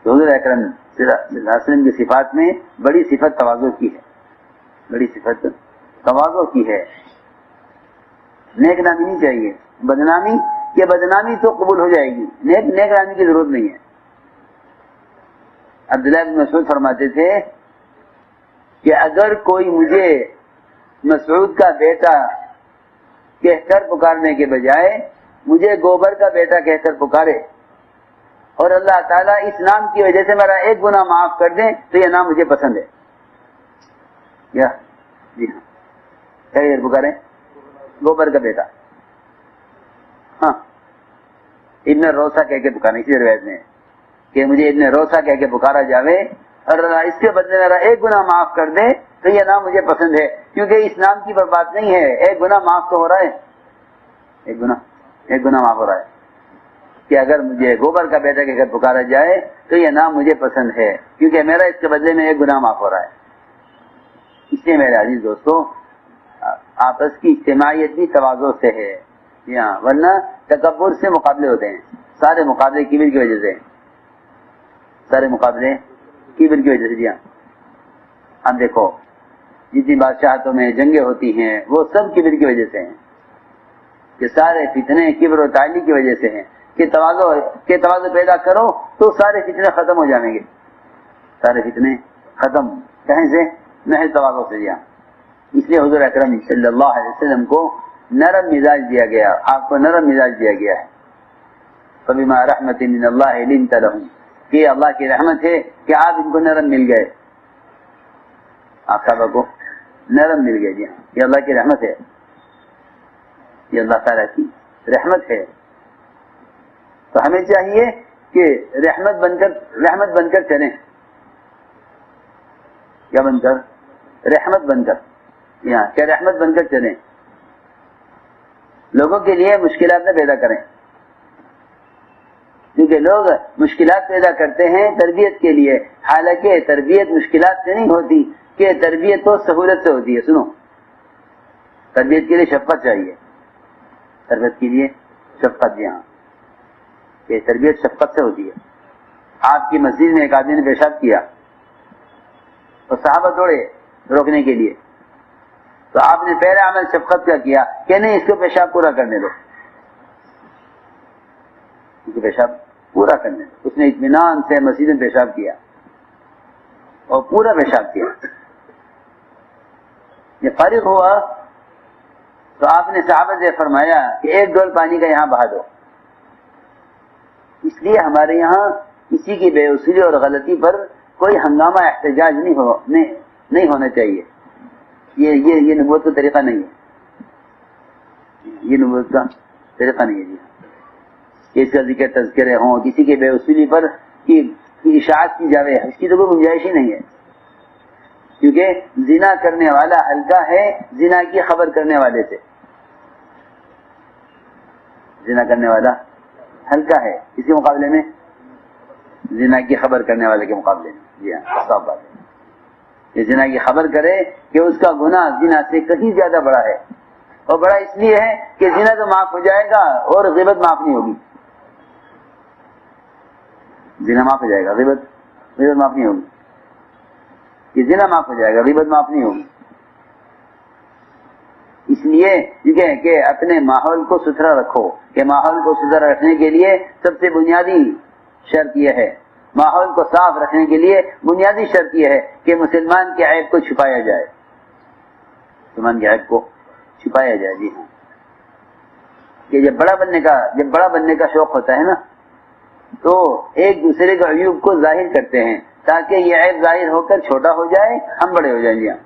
حضور اکرم صلی اللہ علیہ وسلم کی صفات میں بڑی صفت تواضع کی ہے، بڑی صفت تواضع کی ہے. نیک نامی نہیں چاہیے. بدنامی کہ بدنامی تو قبول ہو جائے گی، نیک نامی کی ضرورت نہیں ہے. عبداللہ بن مسعود فرماتے تھے کہ اگر کوئی مجھے مسعود کا بیٹا کہہ کر پکارنے کے بجائے مجھے گوبر کا بیٹا کہہ کر پکارے اور اللہ تعالیٰ اس نام کی وجہ سے میرا ایک گناہ معاف کر دیں تو یہ نام مجھے پسند ہے. کیا؟ جی ہاں. کیا پکارے؟ گوبر کا بیٹا. ہاں، ابن روسا کہہ کے پکارنا، اسی روایت میں کہ مجھے ابن روسا کہہ کے پکارا جاوے اور اس کے بدلے میرا ایک گناہ معاف کر دے تو یہ نام مجھے پسند ہے، کیونکہ اس نام کی بات نہیں ہے، ایک گناہ معاف تو ہو رہا ہے، ایک گناہ معاف ہو رہا ہے کہ اگر مجھے گوبر کا بیٹا کہہ کر پکارا جائے تو یہ نام مجھے پسند ہے، کیونکہ میرا اس کے بدلے میں ایک گناہ معاف ہو رہا ہے۔ اس لیے میرے عزیز دوستو، آپس کی اجتماعیت بھی تواضع سے ہے، ورنہ تکبر سے مقابلے ہوتے ہیں، سارے مقابلے کبر کی وجہ سے، سارے مقابلے کبر کی وجہ سے۔ جی ہاں، اب دیکھو جتنی بادشاہتوں میں جنگیں ہوتی ہیں وہ سب کبر کی وجہ سے ہیں، کہ سارے فتنے کبر و تعالی کی وجہ سے ہیں، کہ تواضع پیدا کرو تو سارے فتنے ختم ہو جائیں گے، سارے فتنے ختم کہیں سے؟ محض تواضع سے۔ جی ہاں، اس لیے حضور اکرم صلی اللہ علیہ وسلم کو نرم مزاج دیا گیا، آپ کو نرم مزاج دیا گیا ہے۔ فبما رحمت من اللہ لنت لهم، کہ اللہ کی رحمت ہے کہ آپ ان کو نرم مل گئے، آپ صحابہ کو نرم مل گئے۔ جی ہاں، یہ اللہ کی رحمت ہے، یہ اللہ تعالیٰ کی رحمت ہے۔ تو ہمیں چاہیے کہ رحمت بن کر چلیں، کیا بن کر؟ رحمت بن کر، یہاں کیا رحمت بن کر چلیں، لوگوں کے لیے مشکلات نہ پیدا کریں، کیونکہ لوگ مشکلات پیدا کرتے ہیں تربیت کے لیے، حالانکہ تربیت مشکلات سے نہیں ہوتی، کہ تربیت تو سہولت سے ہوتی ہے۔ سنو، تربیت کے لیے شفقت چاہیے، تربیت کے لیے شفقت، جی ہاں، کہ تربیت شفقت سے ہوتی ہے۔ آپ کی مسجد میں ایک آدمی نے پیشاب کیا تو صحابہ دوڑے روکنے کے لیے، تو آپ نے پہلا عمل شفقت کا کیا کہ نہیں، اس کو پیشاب پورا کرنے دو، اس کو پیشاب پورا کرنے دو۔ اس نے اطمینان سے مسجد میں پیشاب کیا اور پورا پیشاب کیا، جب فارغ ہوا تو آپ نے صحابہ سے فرمایا کہ ایک ڈول پانی کا یہاں بہا دو۔ اس لیے ہمارے یہاں کسی کی بے اصولی اور غلطی پر کوئی ہنگامہ احتجاج نہیں ہونا چاہیے، یہ نبوت کا طریقہ نہیں ہے، یہ نبوت کا طریقہ نہیں ہے۔ جی کہ اس کا ذکر تذکرے ہوں، کسی کے بے اصولی پر کی اشاعت کی جاوے، اس کی تو کوئی گنجائش ہی نہیں ہے، کیونکہ زنا کرنے والا ہلکا ہے زنا کی خبر کرنے والے سے، زنا کرنے والا ہلکا ہے اس کے مقابلے میں، زنا کی خبر کرنے والے کے مقابلے میں۔ جی ہاں، صاف بات ہے کہ زنا کی خبر کرے کہ اس کا گناہ زنا سے کہیں زیادہ بڑا ہے، اور بڑا اس لیے ہے کہ زنا تو معاف ہو جائے گا اور غیبت معاف نہیں ہوگی، زنا معاف ہو جائے گا، غیبت معاف نہیں ہوگی، کہ زنا معاف ہو جائے گا، غیبت معاف نہیں ہوگی۔ اس لیے کہ اپنے ماحول کو ستھرا رکھو، کہ ماحول کو ستھرا رکھنے کے لیے سب سے بنیادی شرط یہ ہے، ماحول کو صاف رکھنے کے لیے بنیادی شرط یہ ہے کہ مسلمان کے عیب کو چھپایا جائے، مسلمان کے عیب کو چھپایا جائے۔ جی ہاں، کہ جب بڑا بننے کا شوق ہوتا ہے نا، تو ایک دوسرے کے عیوب کو ظاہر کرتے ہیں تاکہ یہ عیب ظاہر ہو کر چھوٹا ہو جائے، ہم بڑے ہو جائیں۔ جی ہاں،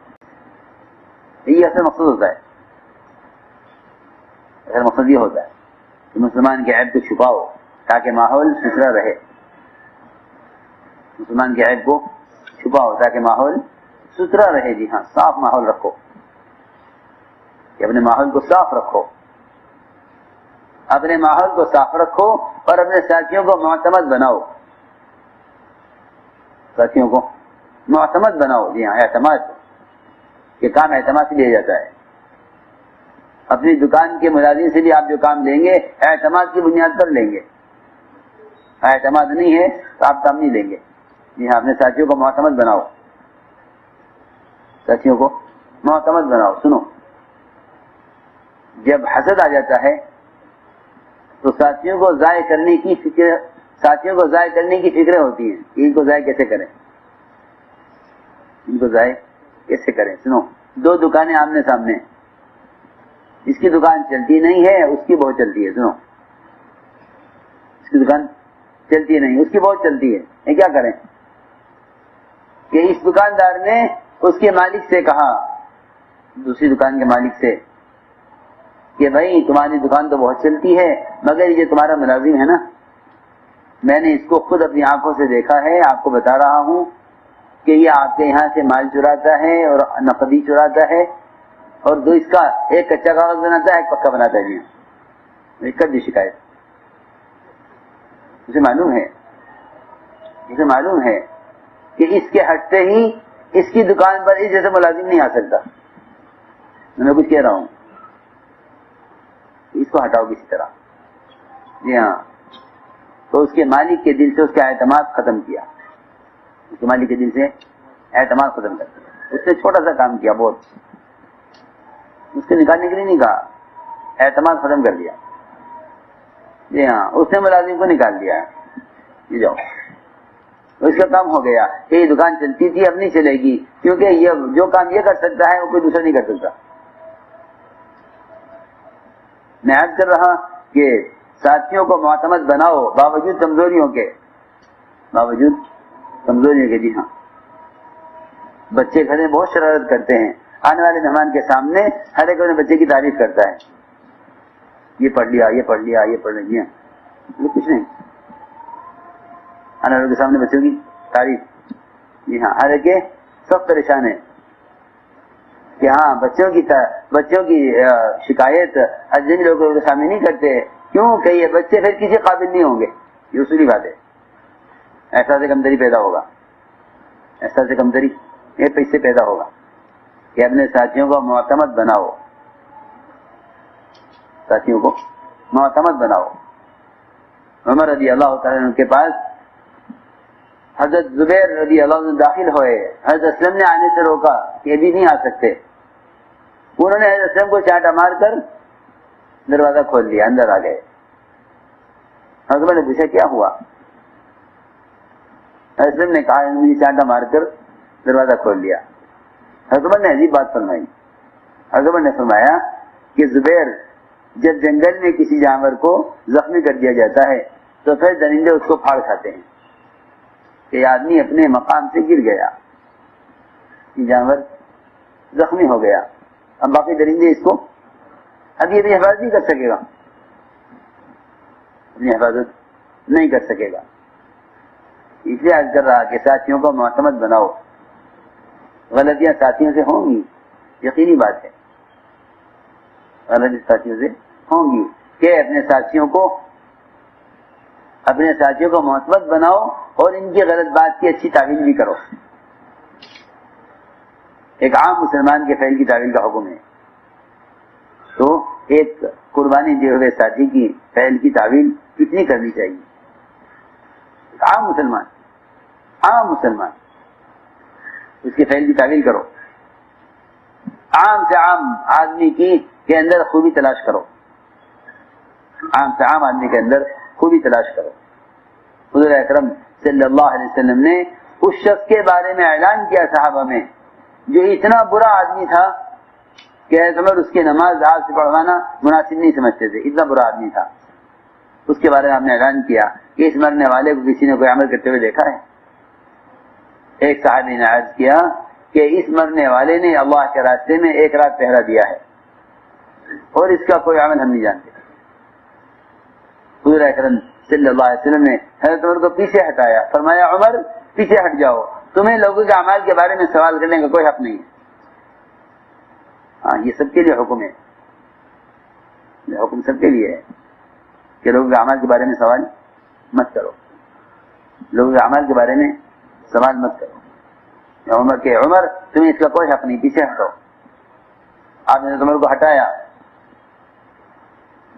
یہ اصل مقصود ہوتا ہے، اصل مقصد یہ ہوتا ہے کہ مسلمان کے عیب کو چھپاؤ تاکہ ماحول ستھرا رہے، مسلمان کے عیب کو چھپاؤ تاکہ ماحول ستھرا رہے۔ جی ہاں، صاف ماحول رکھو، کہ اپنے ماحول کو صاف رکھو، اپنے ماحول کو صاف رکھو اور اپنے ساتھیوں کو معتمد بناؤ، ساتھیوں کو معتمد بناؤ۔ جی ہاں، اعتماد، یہ کام اعتماد سے لیا جاتا ہے۔ اپنی دکان کے ملازم سے بھی آپ جو کام لیں گے اعتماد کی بنیاد پر لیں گے، اعتماد نہیں ہے تو آپ کام نہیں لیں گے۔ جی ہاں، اپنے ساتھیوں کو معتمد بناؤ، ساتھیوں کو معتمد بناؤ۔ سنو، جب حسد آ جاتا ہے تو ساتھیوں کو ضائع کرنے کی فکریں ہوتی ہیں، ان کو ضائع کیسے کریں، ان کو ضائع کیسے کریں۔ سنو، دو دکانیں آمنے سامنے، اس کی دکان چلتی نہیں ہے، اس کی بہت چلتی ہے۔ سنو، اس کی دکان چلتی نہیں، اس کی بہت چلتی ہے، یہ کیا کریں؟ کہ اس دکاندار نے اس کے مالک سے کہا، دوسری دکان کے مالک سے، کہ بھائی تمہاری دکان تو بہت چلتی ہے مگر یہ تمہارا ملازم ہے نا، میں نے اس کو خود اپنی آنکھوں سے دیکھا ہے، آپ کو بتا رہا ہوں کہ یہ آپ کے یہاں سے مال چراتا ہے اور نقدی چراتا ہے، اور دو اس کا ایک کچا کاغذ بناتا ہے ایک پکا بناتا ہے جی، کر دی شکایت۔ اسے معلوم ہے کہ اس کے ہٹتے ہی اس کی دکان پر اس جیسے ملازم نہیں آ سکتا، میں کچھ کہہ رہا ہوں، اس کو ہٹاؤ کسی طرح۔ جی ہاں، تو اس کے مالک کے دل سے اس کا اعتماد ختم کیا، اس کے مالک کے دل سے اعتماد ختم کر دیا۔ اس نے چھوٹا سا کام کیا، بہت، اس کو نکالنے کے لیے نہیں کہا، اعتماد ختم کر دیا۔ جی ہاں، اس نے ملازم کو نکال دیا، یہ جاؤ، اس کا کام ہو گیا کہ یہ دکان چلتی تھی اب نہیں چلے گی، کیونکہ یہ جو کام یہ کر سکتا ہے وہ کوئی دوسرا نہیں کر سکتا۔ میں عرض کر رہا کہ ساتھیوں کو معتمد بناؤ باوجود کمزوریوں کے، جی ہاں۔ بچے گھر میں بہت شرارت کرتے ہیں، آنے والے مہمان کے سامنے ہر ایک اپنے بچے کی تعریف کرتا ہے، یہ پڑھ لیا، یہ پڑھ لیا، یہ پڑھ لیا، یہ کچھ نہیں، آنے والے کے سامنے بچوں کی تعریف۔ جی ہاں، ہر ایک سب پریشان ہے کہ ہاں بچوں کی شکایت اجنبی لوگوں کے سامنے نہیں کرتے، کیوں کہ یہ بچے پھر کسی قابل نہیں ہوں گے، یہ اصولی بات ہے۔ احساس کمتری پیدا ہوگا، احساس کمتری یہ پیسے پیدا ہوگا کہ اپنے ساتھیوں کو معتمد بناؤ، ساتھیوں کو معتمد بناؤ۔ عمر رضی اللہ تعالیٰ عنہ کے پاس حضرت زبیر رضی اللہ عنہ داخل ہوئے، حضرت اسلم نے آنے سے روکا کہ یہ بھی نہیں آ سکتے، انہوں نے حضرت اسلم کو چانٹا مار کر دروازہ کھول لیا، اندر آ گئے۔ حضرت عمر نے پوچھا کیا ہوا؟ حضرت اسلم نے کہا مجھے چانٹا مار کر دروازہ کھول لیا۔ حضرت عمر نے عجیب بات فرمائی، حضرت عمر نے فرمایا کہ زبیر جب جنگل میں کسی جانور کو زخمی کر دیا جاتا ہے تو پھر درندے اس کو پھاڑ کھاتے ہیں، کہ آدمی اپنے مقام سے گر گیا، یہ جانور زخمی ہو گیا، اب باقی درندے اس کو اب یہ بھی حفاظت نہیں کر سکے گا، اپنی حفاظت نہیں کر سکے گا۔ اس لیے عرض کر رہا کہ ساتھیوں کو معتمد بناؤ، غلطیاں ساتھیوں سے ہوں گی، یقینی بات ہے، غلطی ساتھیوں سے ہوں گی، کہ اپنے ساتھیوں کو معتمد بناؤ اور ان کی غلط بات کی اچھی تعویل بھی کرو۔ ایک عام مسلمان کے فعل کی تعویل کا حکم ہے، تو ایک قربانی دیے ہوئے ساتھی کی فعل کی تعویل کتنی کرنی چاہیے؟ ایک عام مسلمان اس کے فعل کی تعویل کرو، عام سے عام آدمی کے اندر خوبی تلاش کرو، عام سے عام آدمی کے اندر خوبی تلاش کرو۔ حضور اکرم صلی اللہ علیہ وسلم نے اس شخص کے بارے میں اعلان کیا صحابہ میں جو اتنا برا آدمی تھا کہ عمر اس کی نماز آپ سے پڑھوانا مناسب نہیں سمجھتے تھے، اتنا برا آدمی تھا، اس کے بارے میں آپ نے اعلان کیا کہ اس مرنے والے کو کسی نے کوئی عمل کرتے ہوئے دیکھا ہے؟ ایک صحابی نے عرض کیا کہ اس مرنے والے نے اللہ کے راستے میں ایک رات پہرا دیا ہے اور اس کا کوئی عمل ہم نہیں جانتے۔ حضور اکرم صلی اللہ علیہ وسلم نے حضرت عمر کو پیچھے ہٹایا، فرمایا عمر پیچھے ہٹ جاؤ، تمہیں لوگوں کے اعمال کے بارے میں سوال کرنے کا کوئی حق نہیں ہے۔ ہاں، یہ سب کے لیے حکم ہے، یہ حکم سب کے لیے ہے کہ لوگوں کے اعمال کے بارے میں سوال مت کرو، لوگوں کے اعمال کے بارے میں سوال مت کرو۔ عمر کہ عمر تمہیں اس کا کوئی حق نہیں، پیچھے ہٹو۔ آپ نے عمر کو ہٹایا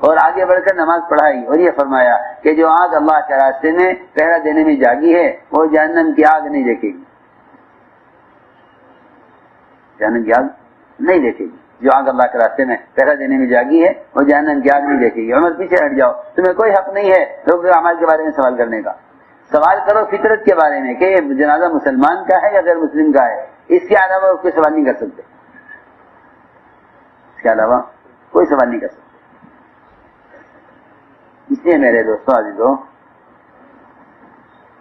اور آگے بڑھ کر نماز پڑھائی اور یہ فرمایا کہ جو آگ اللہ کے راستے میں پہرا دینے میں جاگی ہے وہ جہنم کی آگ نہیں دیکھے گی، جہنم کی آگ نہیں دیکھے گی، جو آگ اللہ کے راستے میں پہرا دینے میں جاگی ہے وہ جہنم کی آگ نہیں دیکھے گی۔ عمر پیچھے ہٹ جاؤ، تمہیں کوئی حق نہیں ہے لوگوں کے اعمال کے بارے میں سوال کرنے کا۔ سوال کرو فطرت کے بارے میں کہ یہ جنازہ مسلمان کا ہے یا غیر مسلم کا ہے، اس کے علاوہ کوئی سوال نہیں کر سکتے، اس کے علاوہ کوئی سوال نہیں کر سکتے۔ اس لیے میرے دوستوں عزیزوں،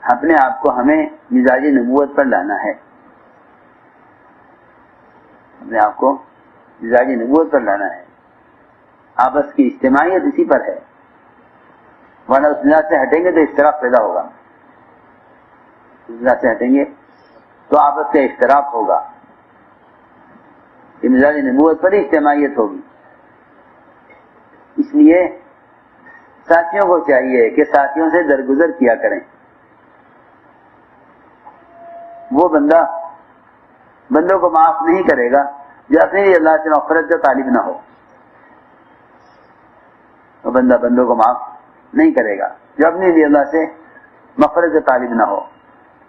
اپنے آپ کو ہمیں مزاج نبوت پر لانا ہے، اپنے آپ کو مزاج نبوت پر لانا ہے۔ آپس کی اجتماعیت اسی پر ہے، ورنہ اس مزاج سے ہٹیں گے تو اختلاف پیدا ہوگا، اس مزاج سے ہٹیں گے تو آپس کا اختلاف ہوگا، کہ مزاج نبوت پر ہی اجتماعیت ہوگی۔ اس لیے ساتھیوں کو چاہیے کہ ساتھیوں سے درگزر کیا کریں۔ وہ بندوں کو معاف نہیں کرے گا جو اپنے لیے اللہ سے مغفرت کا طالب نہ ہو، وہ بندہ بندوں کو معاف نہیں کرے گا جو اپنے لیے اللہ سے مغفرت کا طالب نہ ہو۔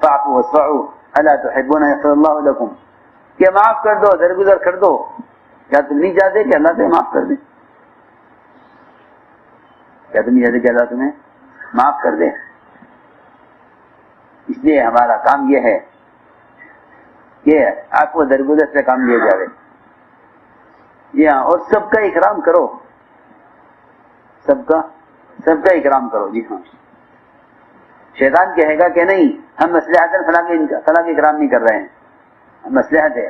فاعفوا واصفحوا الا تحبون ان یغفر اللہ لکم، کہ معاف کر دو، درگزر کر دو، کیا تم نہیں چاہتے کہ اللہ تمہیں معاف کر دے؟ کیا تم نہیں چاہتے کہ اللہ تمہیں معاف کر دے؟ اس لیے ہمارا کام یہ ہے کہ آپ کو درگزر سے کام لیا جائے، جی ہاں، اور سب کا اکرام کرو، سب کا اکرام کرو، جی ہاں۔ شیطان کہے گا کہ نہیں، ہم مصلحت فلاں کے اکرام نہیں کر رہے ہیں، مصلحت ہے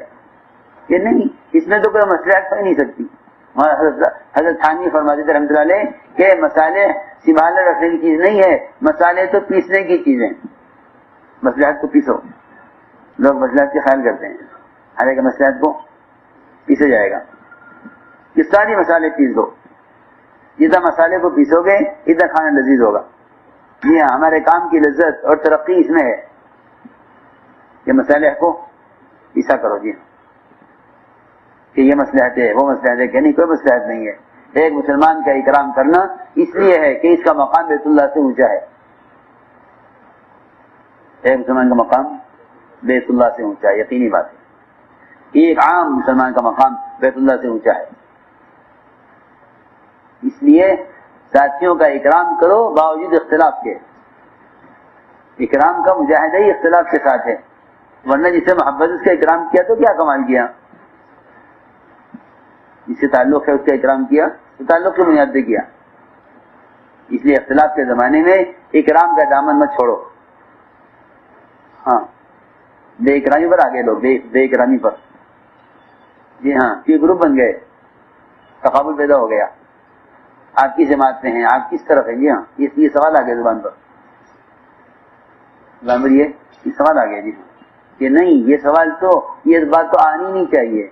کہ نہیں، اس میں تو کوئی مصلحت ہو ہی نہیں سکتی۔ حضرت تھانوی فرماتے تھے رحمۃ اللہ علیہ کہ مسالے سنبھالے رکھنے کی چیز نہیں ہے، مسالے تو پیسنے کی چیز ہے، مصلحت کو پیسو۔ لوگ مصلحت کے خیال کرتے ہیں، ہر ایک مصلحت کو پیسا جائے گا، کہ ساری مسالے پیس دو، جتنا مسالے کو پیسو گے اتنا کھانا لذیذ ہوگا۔ جی ہاں، ہمارے کام کی لذت اور ترقی اس میں ہے کہ مسالے کو پیسا کرو، جی ہاں، کہ یہ مصلحت ہے، وہ مصلحت ہے، کہ نہیں، کوئی مصلحت نہیں ہے۔ ایک مسلمان کا اکرام کرنا اس لیے ہے کہ اس کا مقام بیت اللہ سے اونچا ہے، ایک مسلمان کا مقام بیت اللہ سے اونچا ہے، یقینی بات ہے، ایک عام مسلمان کا مقام بیت اللہ سے اونچا ہے۔ اس لیے ساتھیوں کا اکرام کرو باوجود اختلاف کے، اکرام کا مجاہدہ ہی اختلاف کے ساتھ ہے، ورنہ جسے محبت اس کا اکرام کیا تو کیا کمال کیا، جس سے تعلق ہے اس کا اکرام کیا تو تعلق کی بنیاد پہ کیا۔ اس لیے اختلاف کے زمانے میں اکرام کا دامن مت چھوڑو، ہاں، بے اکرامی پر آگے لو، بے اکرامی پر، جی ہاں، یہ گروپ بن گئے، تقابل پیدا ہو گیا، آپ کی جماعت میں ہیں، آپ کس طرف ہیں، جی ہاں، یہ سوال آ گیا زبان پر، یہ سوال آ گیا، جی ہاں، کہ نہیں، یہ سوال تو، یہ بات تو آنی نہیں چاہیے،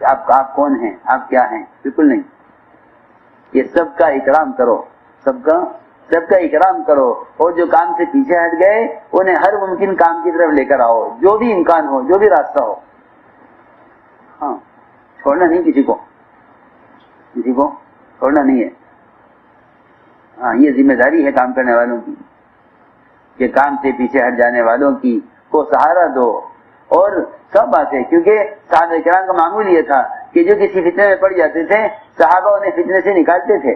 آپ کون ہیں، آپ کیا ہیں، بالکل نہیں، یہ سب کا اکرام کرو، سب کا اکرام کرو، اور جو کام سے پیچھے ہٹ گئے انہیں ہر ممکن کام کی طرف لے کر آؤ، جو بھی امکان ہو، جو بھی راستہ ہو، ہاں، چھوڑنا نہیں کسی کو چھوڑنا نہیں ہے، ہاں، یہ ذمہ داری ہے کام کرنے والوں کی کہ کام سے پیچھے ہٹ جانے والوں کی کو سہارا دو۔ اور سب باتیں، کیونکہ صحابہ کرام کا معمول یہ تھا کہ جو کسی فتنے میں پڑ جاتے تھے صحابہ انہیں فتنے سے نکالتے تھے۔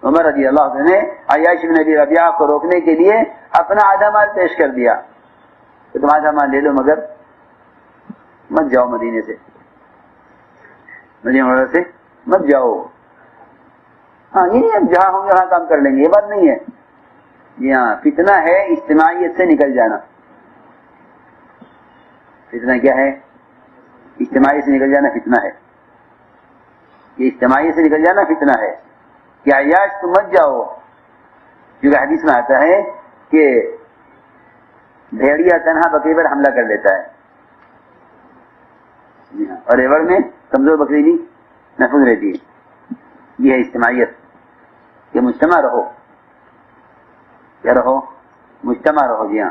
عمر رضی اللہ عنہ نے عیاش بن ابی ربیعہ کو روکنے کے لیے اپنا آدھا مال پیش کر دیا کہ تم آدھا مال لے لو مگر مت جاؤ مدینے سے مت جاؤ، ہاں، یہ نہیں جہاں ہوں گے وہاں کام کر لیں گے، یہ بات نہیں ہے، جی ہاں، فتنہ ہے اجتماعیت سے نکل جانا۔ فتنہ کیا ہے؟ اجتماعیت سے نکل جانا فتنہ ہے، یہ اجتماعیت سے نکل جانا فتنہ ہے کہ عیاش تم مت جاؤ، کیونکہ حدیث میں آتا ہے کہ بھیڑیا تنہا بکری پر حملہ کر لیتا ہے، جی ہاں، اور ایور میں کمزور بکری بھی محفوظ رہتی ہے۔ یہ ہے اجتماعیت کہ مجتمع رہو، کیا رہو؟ مجتمع رہو، جی ہاں،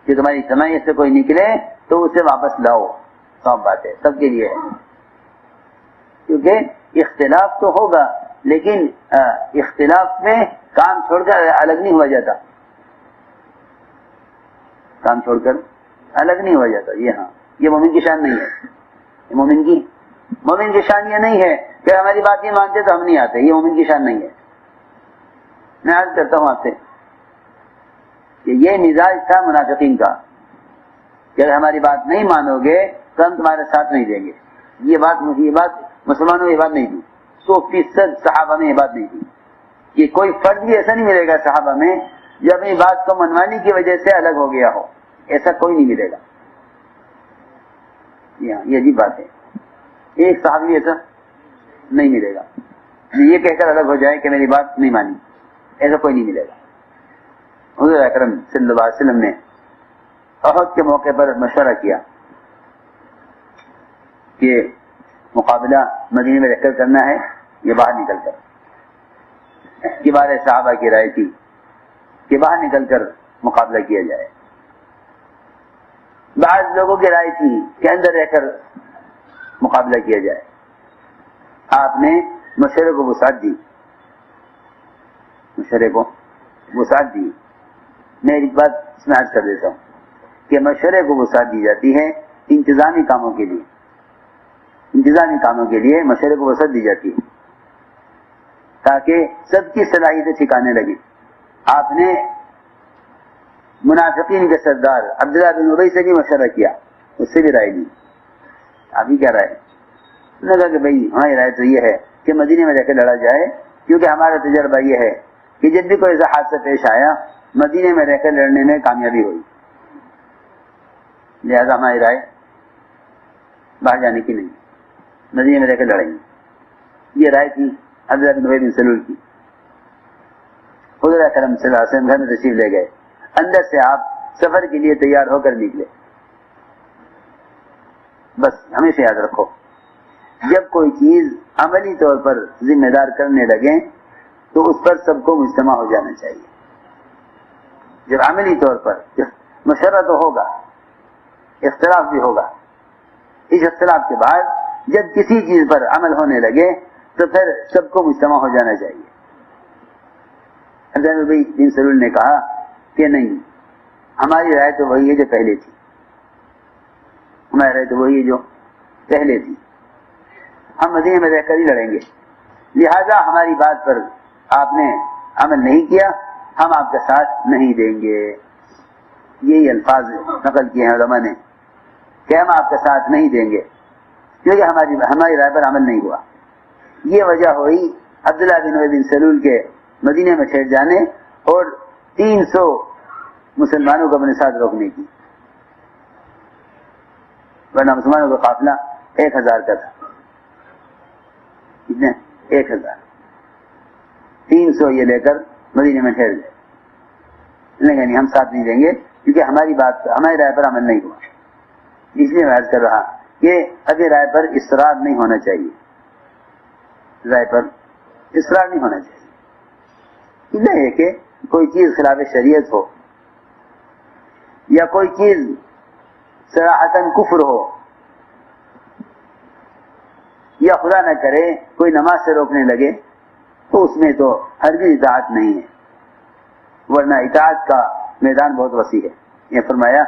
کہ تمہاری اجتماعیت سے کوئی نکلے تو اسے واپس لاؤ، سب بات ہے، سب کے لیے ہے، کیونکہ اختلاف تو ہوگا لیکن اختلاف میں کام چھوڑ کر الگ نہیں ہوا جاتا، کام چھوڑ کر الگ نہیں ہوا جاتا، یہ ہاں، یہ مومن کی شان نہیں ہے، یہ مومن کی شان یہ نہیں ہے کہ ہماری بات نہیں مانتے تو ہم نہیں آتے، یہ مومن کی شان نہیں ہے۔ میں عرض کرتا ہوں آپ سے کہ یہ مزاج تھا منافقین کا کہ اگر ہماری بات نہیں مانو گے تو ہم تمہارے ساتھ نہیں دیں گے، یہ بات مسلمانوں میں یہ بات نہیں تھی، 100% صحابہ میں یہ بات نہیں تھی، کہ کوئی فرد بھی ایسا نہیں ملے گا صحابہ میں جو اپنی بات کو منوانے کی وجہ سے الگ ہو گیا ہو، ایسا کوئی نہیں ملے گا، یہ عجیب بات ہے، ایک صحابی ایسا نہیں ملے گا یہ کہہ کر الگ ہو جائے کہ میری بات نہیں مانی، ایسا کوئی نہیں ملے گا۔ حضور اکرم صلی اللہ علیہ وسلم نے احد کے موقع پر مشورہ کیا کہ مقابلہ مدینے میں رہ کر کرنا ہے یا باہر نکل کر۔ کبار صحابہ کی رائے تھی کہ باہر نکل کر مقابلہ کیا جائے، بعض لوگوں کی رائے تھی کہ اندر رہ کر مقابلہ کیا جائے۔ آپ نے مشورے کو وسعت دی، مشورے کو وسعت دی۔ میں ایک بات اس میں عرض کر دیتا ہوں کہ مشورے کو وسعت دی جاتی ہے انتظامی کاموں کے لیے، انتظامی کاموں کے لیے مشورے کو وسعت دی جاتی ہے تاکہ سب کی صلاحیتیں ٹھکانے لگیں۔ آپ نے منافقین کے سردار عبداللہ بن ابی سے بھی مشورہ کیا، اس سے بھی رائے لی۔ آپ ہی کیا رائے؟ انہوں نے کہا کہ بھائی ہماری رائے تو یہ ہے کہ مدینے میں رہ کے لڑا جائے، کیونکہ ہمارا تجربہ یہ ہے کہ جب بھی کوئی ایسا حادثہ پیش آیا مدینے میں رہ کر لڑنے میں کامیابی ہوئی، لہذا ہماری رائے باہر جانے کی نہیں، مدینے میں رہ کر لڑیں گے۔ یہ رائے تھی عبداللہ بن ابی بن سلول کی۔ حضور اکرم صلی اللہ علیہ وسلم گھر میں تشریف لے گئے، اندر سے آپ سفر کے لیے تیار ہو کر نکلے۔ بس ہمیشہ یاد رکھو، جب کوئی چیز عملی طور پر ذمہ دار کرنے لگے تو اس پر سب کو مجتمع ہو جانا چاہیے۔ جب عملی طور پر مشورہ تو ہوگا، اختلاف بھی ہوگا، اس اختلاف کے بعد جب کسی چیز پر عمل ہونے لگے تو پھر سب کو مجتمع ہو جانا چاہیے۔ عبداللہ بن ابی بن سلول نے کہا کہ نہیں، ہماری رائے تو وہی ہے جو پہلے تھی، ہماری رائے تو وہی ہے جو پہلے تھی، ہم مدینے میں رہ کر ہی لڑیں گے، لہذا ہماری بات پر آپ نے عمل نہیں کیا، ہم آپ کا ساتھ نہیں دیں گے۔ یہی الفاظ نقل کیے ہیں علماء نے کہ ہم آپ کا ساتھ نہیں دیں گے کیونکہ ہماری رائے پر عمل نہیں ہوا۔ یہ وجہ ہوئی عبداللہ بن ابی بن سلول کے مدینے میں ٹھہر جانے اور 300 مسلمانوں کو اپنے ساتھ روکنے کی، ورنہ مسلمانوں کا قافلہ 1000 کا تھا۔ کتنے؟ 1000۔ 300 یہ لے کر مدینے میں ٹھہر گئے، نہیں ہم ساتھ نہیں دیں گے کیونکہ ہماری رائے پر عمل نہیں ہوا۔ اس لیے میں عرض کر رہا کہ ابھی رائے پر اصرار نہیں ہونا چاہیے، رائے پر اصرار نہیں ہونا چاہیے۔ نہیں ہے کہ کوئی چیز خلاف شریعت ہو یا کوئی چیز صراحتاً کفر ہو یا خدا نہ کرے کوئی نماز سے روکنے لگے تو اس میں تو ہرگز اطاعت نہیں ہے، ورنہ اطاعت کا میدان بہت وسیع ہے۔ یہ فرمایا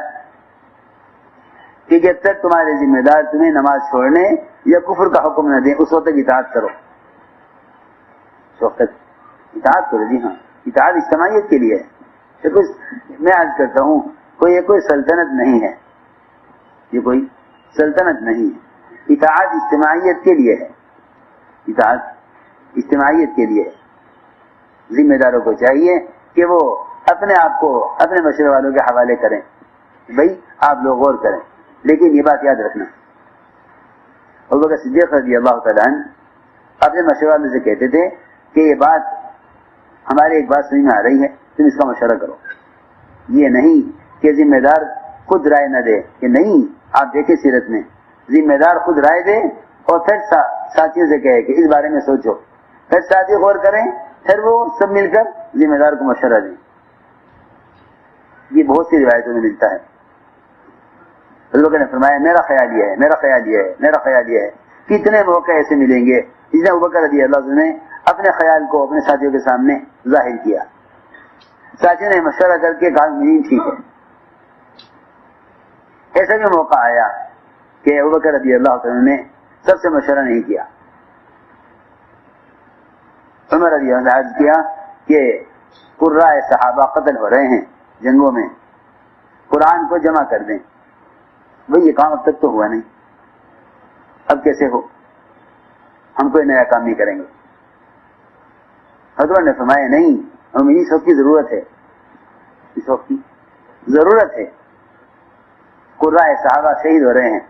کہ جب تک تمہارے ذمہ دار تمہیں نماز چھوڑنے یا کفر کا حکم نہ دیں اس وقت تک اطاعت کرو، اس وقت تک اطاعت کرو۔ جی ہاں، اطاعت اجتماعیت کے لیے ہے۔ میں عرض کرتا ہوں کوئی سلطنت نہیں ہے، یہ کوئی سلطنت نہیں ہے، اطاعت اجتماعیت کے لیے ہے، اطاعت اجتماعیت کے لیے ہے۔ ذمہ داروں کو چاہیے کہ وہ اپنے آپ کو اپنے مشورے والوں کے حوالے کریں، بھائی آپ لوگ غور کریں، لیکن یہ بات یاد رکھنا، ابوبکر صدیق رضی اللہ تعالیٰ عنہ اپنے مشورے والوں سے کہتے تھے کہ یہ بات ہمارے ایک بات سمجھ میں آ رہی ہے، تم اس کا مشورہ کرو۔ یہ نہیں کہ ذمہ دار خود رائے نہ دے، کہ نہیں، آپ دیکھیں سیرت میں ذمہ دار خود رائے دے اور پھر ساتھیوں سے کہے کہ اس بارے میں سوچو، پھر ساتھی غور کریں، پھر وہ سب مل کر ذمہ دار کو مشورہ دیں۔ یہ بہت سی روایتوں میں ملتا ہے۔ حضرت نے فرمایا میرا خیال یہ ہے، میرا خیال یہ ہے، میرا خیال یہ ہے۔ کتنے موقع ایسے ملیں گے جس نے ابوبکر رضی اللہ عنہ نے اپنے خیال کو اپنے ساتھیوں کے سامنے ظاہر کیا، ساتھیوں نے مشورہ کر کے کہا نہیں ٹھیک ہے۔ ایسا بھی موقع آیا کہ ابوبکر رضی اللہ عنہ نے سب سے مشورہ نہیں کیا، عمر رضی اللہ عنہ نے کیا کہ قراء صحابہ قتل ہو رہے ہیں جنگوں میں، قرآن کو جمع کر دیں۔ بھئی یہ کام اب تک تو ہوا نہیں، اب کیسے ہو، ہم کوئی نیا کام نہیں کریں گے۔ حضرت نے فرمایا نہیں، ہمیں اس وقت کی ضرورت ہے، اس وقت کی ضرورت ہے، قراء صحابہ شہید ہو رہے ہیں،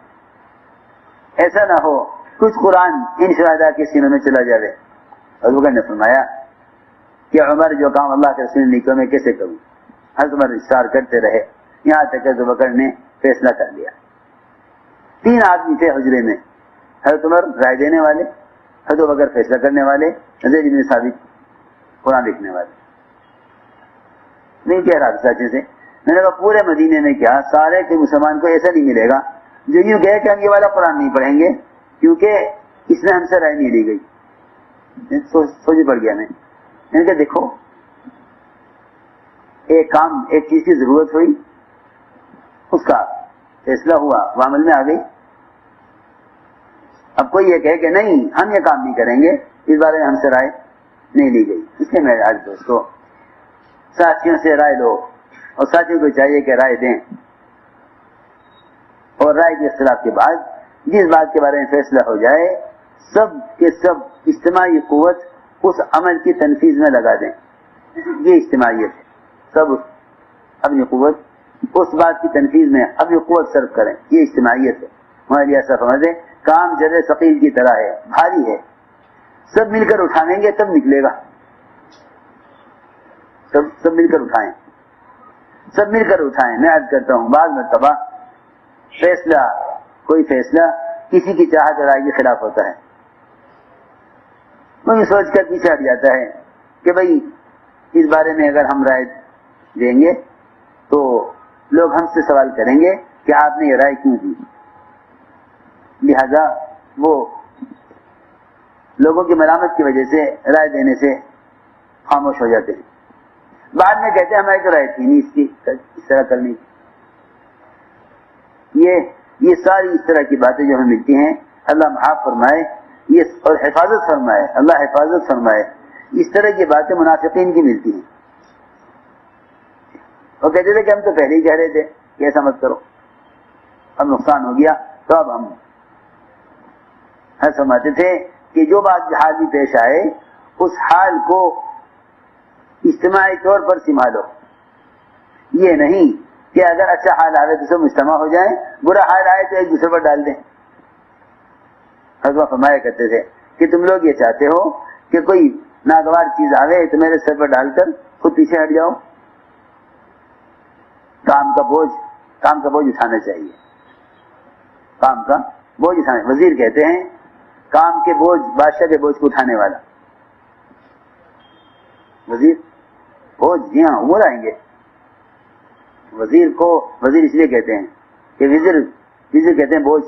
ایسا نہ ہو کچھ قرآن ان شہداء کے سینوں میں چلا جائے. حضور نے فرمایا کہ عمر جو کام اللہ کے رسول نے نہیں کیا میں کیسے کروں. حضرت عمر اصرار کرتے رہے یہاں تک کہ ابو بکر نے فیصلہ کر لیا. 3 آدمی تھے حجرے میں, حضرت عمر رائے دینے والے, حضرت ابو بکر فیصلہ کرنے والے, زید بن ثابت قرآن لکھنے والے. نہیں کہہ رہا سچے سے, میں نے کہا پورے مدینے میں کیا سارے کے مسلمان کو ایسا نہیں ملے گا جو یوں کہے کہ ہم یہ والا قرآن نہیں پڑھیں گے کیونکہ اس میں ہم سے رائے نہیں لی گئی. سوچ پڑ گیا میں نے کہا دیکھو ایک کام ایک چیز کی ضرورت ہوئی, اس کا فیصلہ ہوا, وہ عمل میں آ گئی. اب کوئی یہ کہے کہ نہیں ہم یہ کام نہیں کریں گے, اس بارے میں ہم سے رائے نہیں لی گئی. اس لیے میرے آج دوستوں ساتھیوں سے رائے لو, اور ساتھیوں کو چاہیے کہ رائے دیں, اور رائے کے اختلاف کے بعد جس بات کے بارے میں فیصلہ ہو جائے سب کے سب اجتماعی قوت اس عمل کی تنفیذ میں لگا دیں. یہ اجتماعیت ہے, سب اپنی قوت اس بات کی تنفیذ میں اپنی قوت صرف کریں, یہ اجتماعیت ہے. ہمارے ایسا سمجھیں کام جر ثقیل کی طرح ہے, بھاری ہے, سب مل کر اٹھائیں گے تب نکلے گا. سب مل کر اٹھائیں, سب مل کر اٹھائیں. میں عرض کرتا ہوں بعض مرتبہ فیصلہ کوئی فیصلہ کسی کی چاہت رائے کے خلاف ہوتا ہے, وہ یہ سوچ کر پیچھے ہٹ جاتا ہے کہ بھئی اس بارے میں اگر ہم رائے دیں گے تو لوگ ہم سے سوال کریں گے کہ آپ نے یہ رائے کیوں دی, لہذا وہ لوگوں کی ملامت کی وجہ سے رائے دینے سے خاموش ہو جاتے ہیں. بعد میں کہتے ہیں ہماری تو رائے تھی نہیں اس کی اس طرح کرنی. یہ ساری اس طرح کی باتیں جو ہمیں ملتی ہیں اللہ معاف فرمائے یہ اور حفاظت فرمائے, اللہ حفاظت فرمائے. اس طرح کی باتیں منافقین کی ملتی ہیں. وہ کہتے تھے کہ ہم تو پہلے ہی کہہ رہے تھے کہ ایسا مت کرو, اب نقصان ہو گیا تو اب ہم سمجھتے تھے کہ جو بات حال بھی پیش آئے اس حال کو اجتماعی طور پر سنبھالو. یہ نہیں کہ اگر اچھا حال آئے تو سب مجتمع ہو جائیں, برا حال آئے تو ایک دوسرے پر ڈال دیں. حضرت فرمایا کرتے تھے کہ تم لوگ یہ چاہتے ہو کہ کوئی ناگوار چیز آوے تو میرے سر پر ڈال کر خود پیچھے ہٹ جاؤ. کام کا بوجھ اٹھانا چاہیے, کام کا بوجھ اٹھانا. وزیر کہتے ہیں کام کے بوجھ بادشاہ کے بوجھ کو اٹھانے والا. وزیر بوجھ, جی ہاں وہ آئیں گے. وزیر کو وزیر اس لیے کہتے ہیں کہ وزیر کہتے ہیں بوجھ,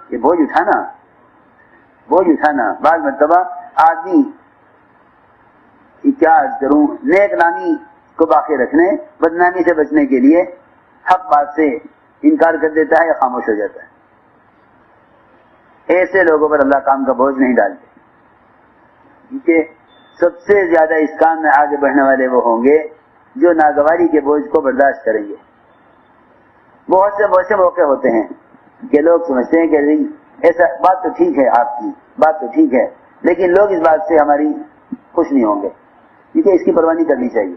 یہ بوجھ اٹھانا. بعض مرتبہ آدمی کیا کروں نیک نامی کو باقی رکھنے, بدنامی سے بچنے کے لیے حق بات سے انکار کر دیتا ہے یا خاموش ہو جاتا ہے. ایسے لوگوں پر اللہ کام کا بوجھ نہیں ڈالتے, کیونکہ سب سے زیادہ اس کام میں آگے بڑھنے والے وہ ہوں گے جو ناگواری کے بوجھ کو برداشت کریں گے. بہت سے موقع ہوتے ہیں کہ لوگ سمجھتے ہیں کہ ایسا بات تو ٹھیک ہے, آپ کی بات تو ٹھیک ہے, لیکن لوگ اس بات سے ہماری خوش نہیں ہوں گے, کیونکہ اس کی پرواہ نہیں کرنی چاہیے.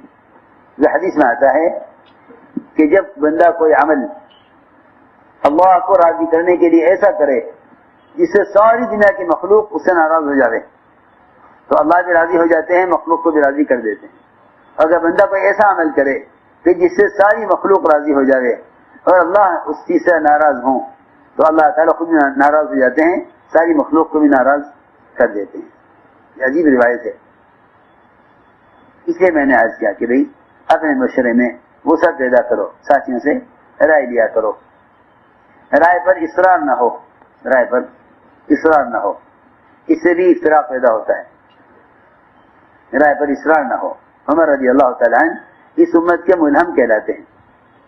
جو حدیث میں آتا ہے کہ جب بندہ کوئی عمل اللہ کو راضی کرنے کے لیے ایسا کرے جس سے ساری دنیا کی مخلوق اس سے ناراض ہو جائے تو اللہ بھی راضی ہو جاتے ہیں, مخلوق کو بھی راضی کر دیتے ہیں. اگر بندہ کوئی ایسا عمل کرے کہ جس سے ساری مخلوق راضی ہو جائے اور اللہ اس چیز سے ناراض ہوں تو اللہ تعالیٰ خود بھی ناراض ہو جاتے ہیں, ساری مخلوق کو بھی ناراض کر دیتے ہیں. یہ عجیب روایت ہے. اس لیے میں نے عرض کیا کہ بھئی اپنے مشورے میں وسعت پیدا کرو, ساتھیوں سے رائے لیا کرو. رائے پر اصرار نہ ہو, اس سے بھی اختلاف پیدا ہوتا ہے. رائے پر اصرار نہ ہو. عمر رضی اللہ تعالیٰ عنہ اس امت کے ملہم کہلاتے ہیں,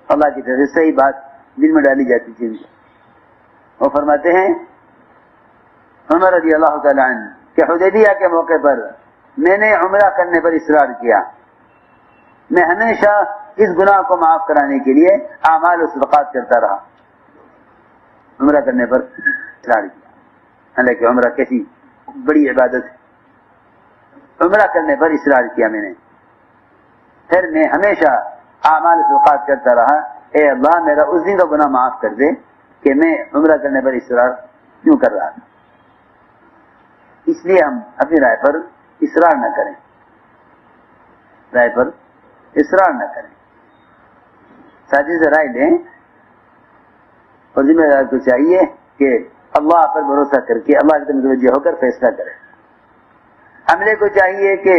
اللہ کی طرف سے صحیح بات دل میں ڈالی جاتی تھی. وہ فرماتے ہیں عمر رضی اللہ تعالیٰ عنہ کہ حدیبیہ کے موقع پر میں نے عمرہ کرنے پر اصرار کیا. میں ہمیشہ اس گناہ کو معاف کرانے کے لیے اعمال و صدقات کرتا رہا. عمرہ کرنے پر اصرار کیا, حالانکہ عمرہ کیسی بڑی عبادت ہے. عمرہ کرنے پر اصرار کیا میں نے, پھر میں ہمیشہ اعمال و صدقات کرتا رہا. اے اللہ میرا اس دن کا گناہ معاف کر دے کہ میں عمرہ کرنے پر اصرار کیوں کر رہا تھا. اس لیے ہم اپنی رائے پر اصرار نہ کریں، رائے پر اصرار نہ کریں، ساتھی سے رائے لیں، اور ذمہ دار کو چاہیے کہ اللہ پر بھروسہ کر کے اللہ کی طرف متوجہ ہو کر فیصلہ کرے۔ عملے کو چاہیے کہ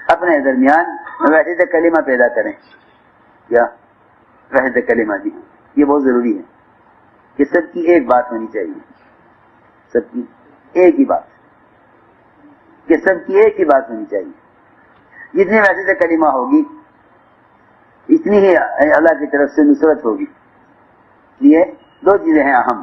اپنے درمیان وحدت کلمہ پیدا کریں، یا وحدت کلمہ دی، یہ بہت ضروری ہے کہ سب کی ایک بات ہونی چاہیے، سب کی ایک ہی بات، کہ سب کی ایک ہی بات ہونی چاہیے۔ جتنی وحدت کلمہ ہوگی اتنی ہی اللہ کی طرف سے نصرت ہوگی۔ یہ دو چیزیں ہیں اہم۔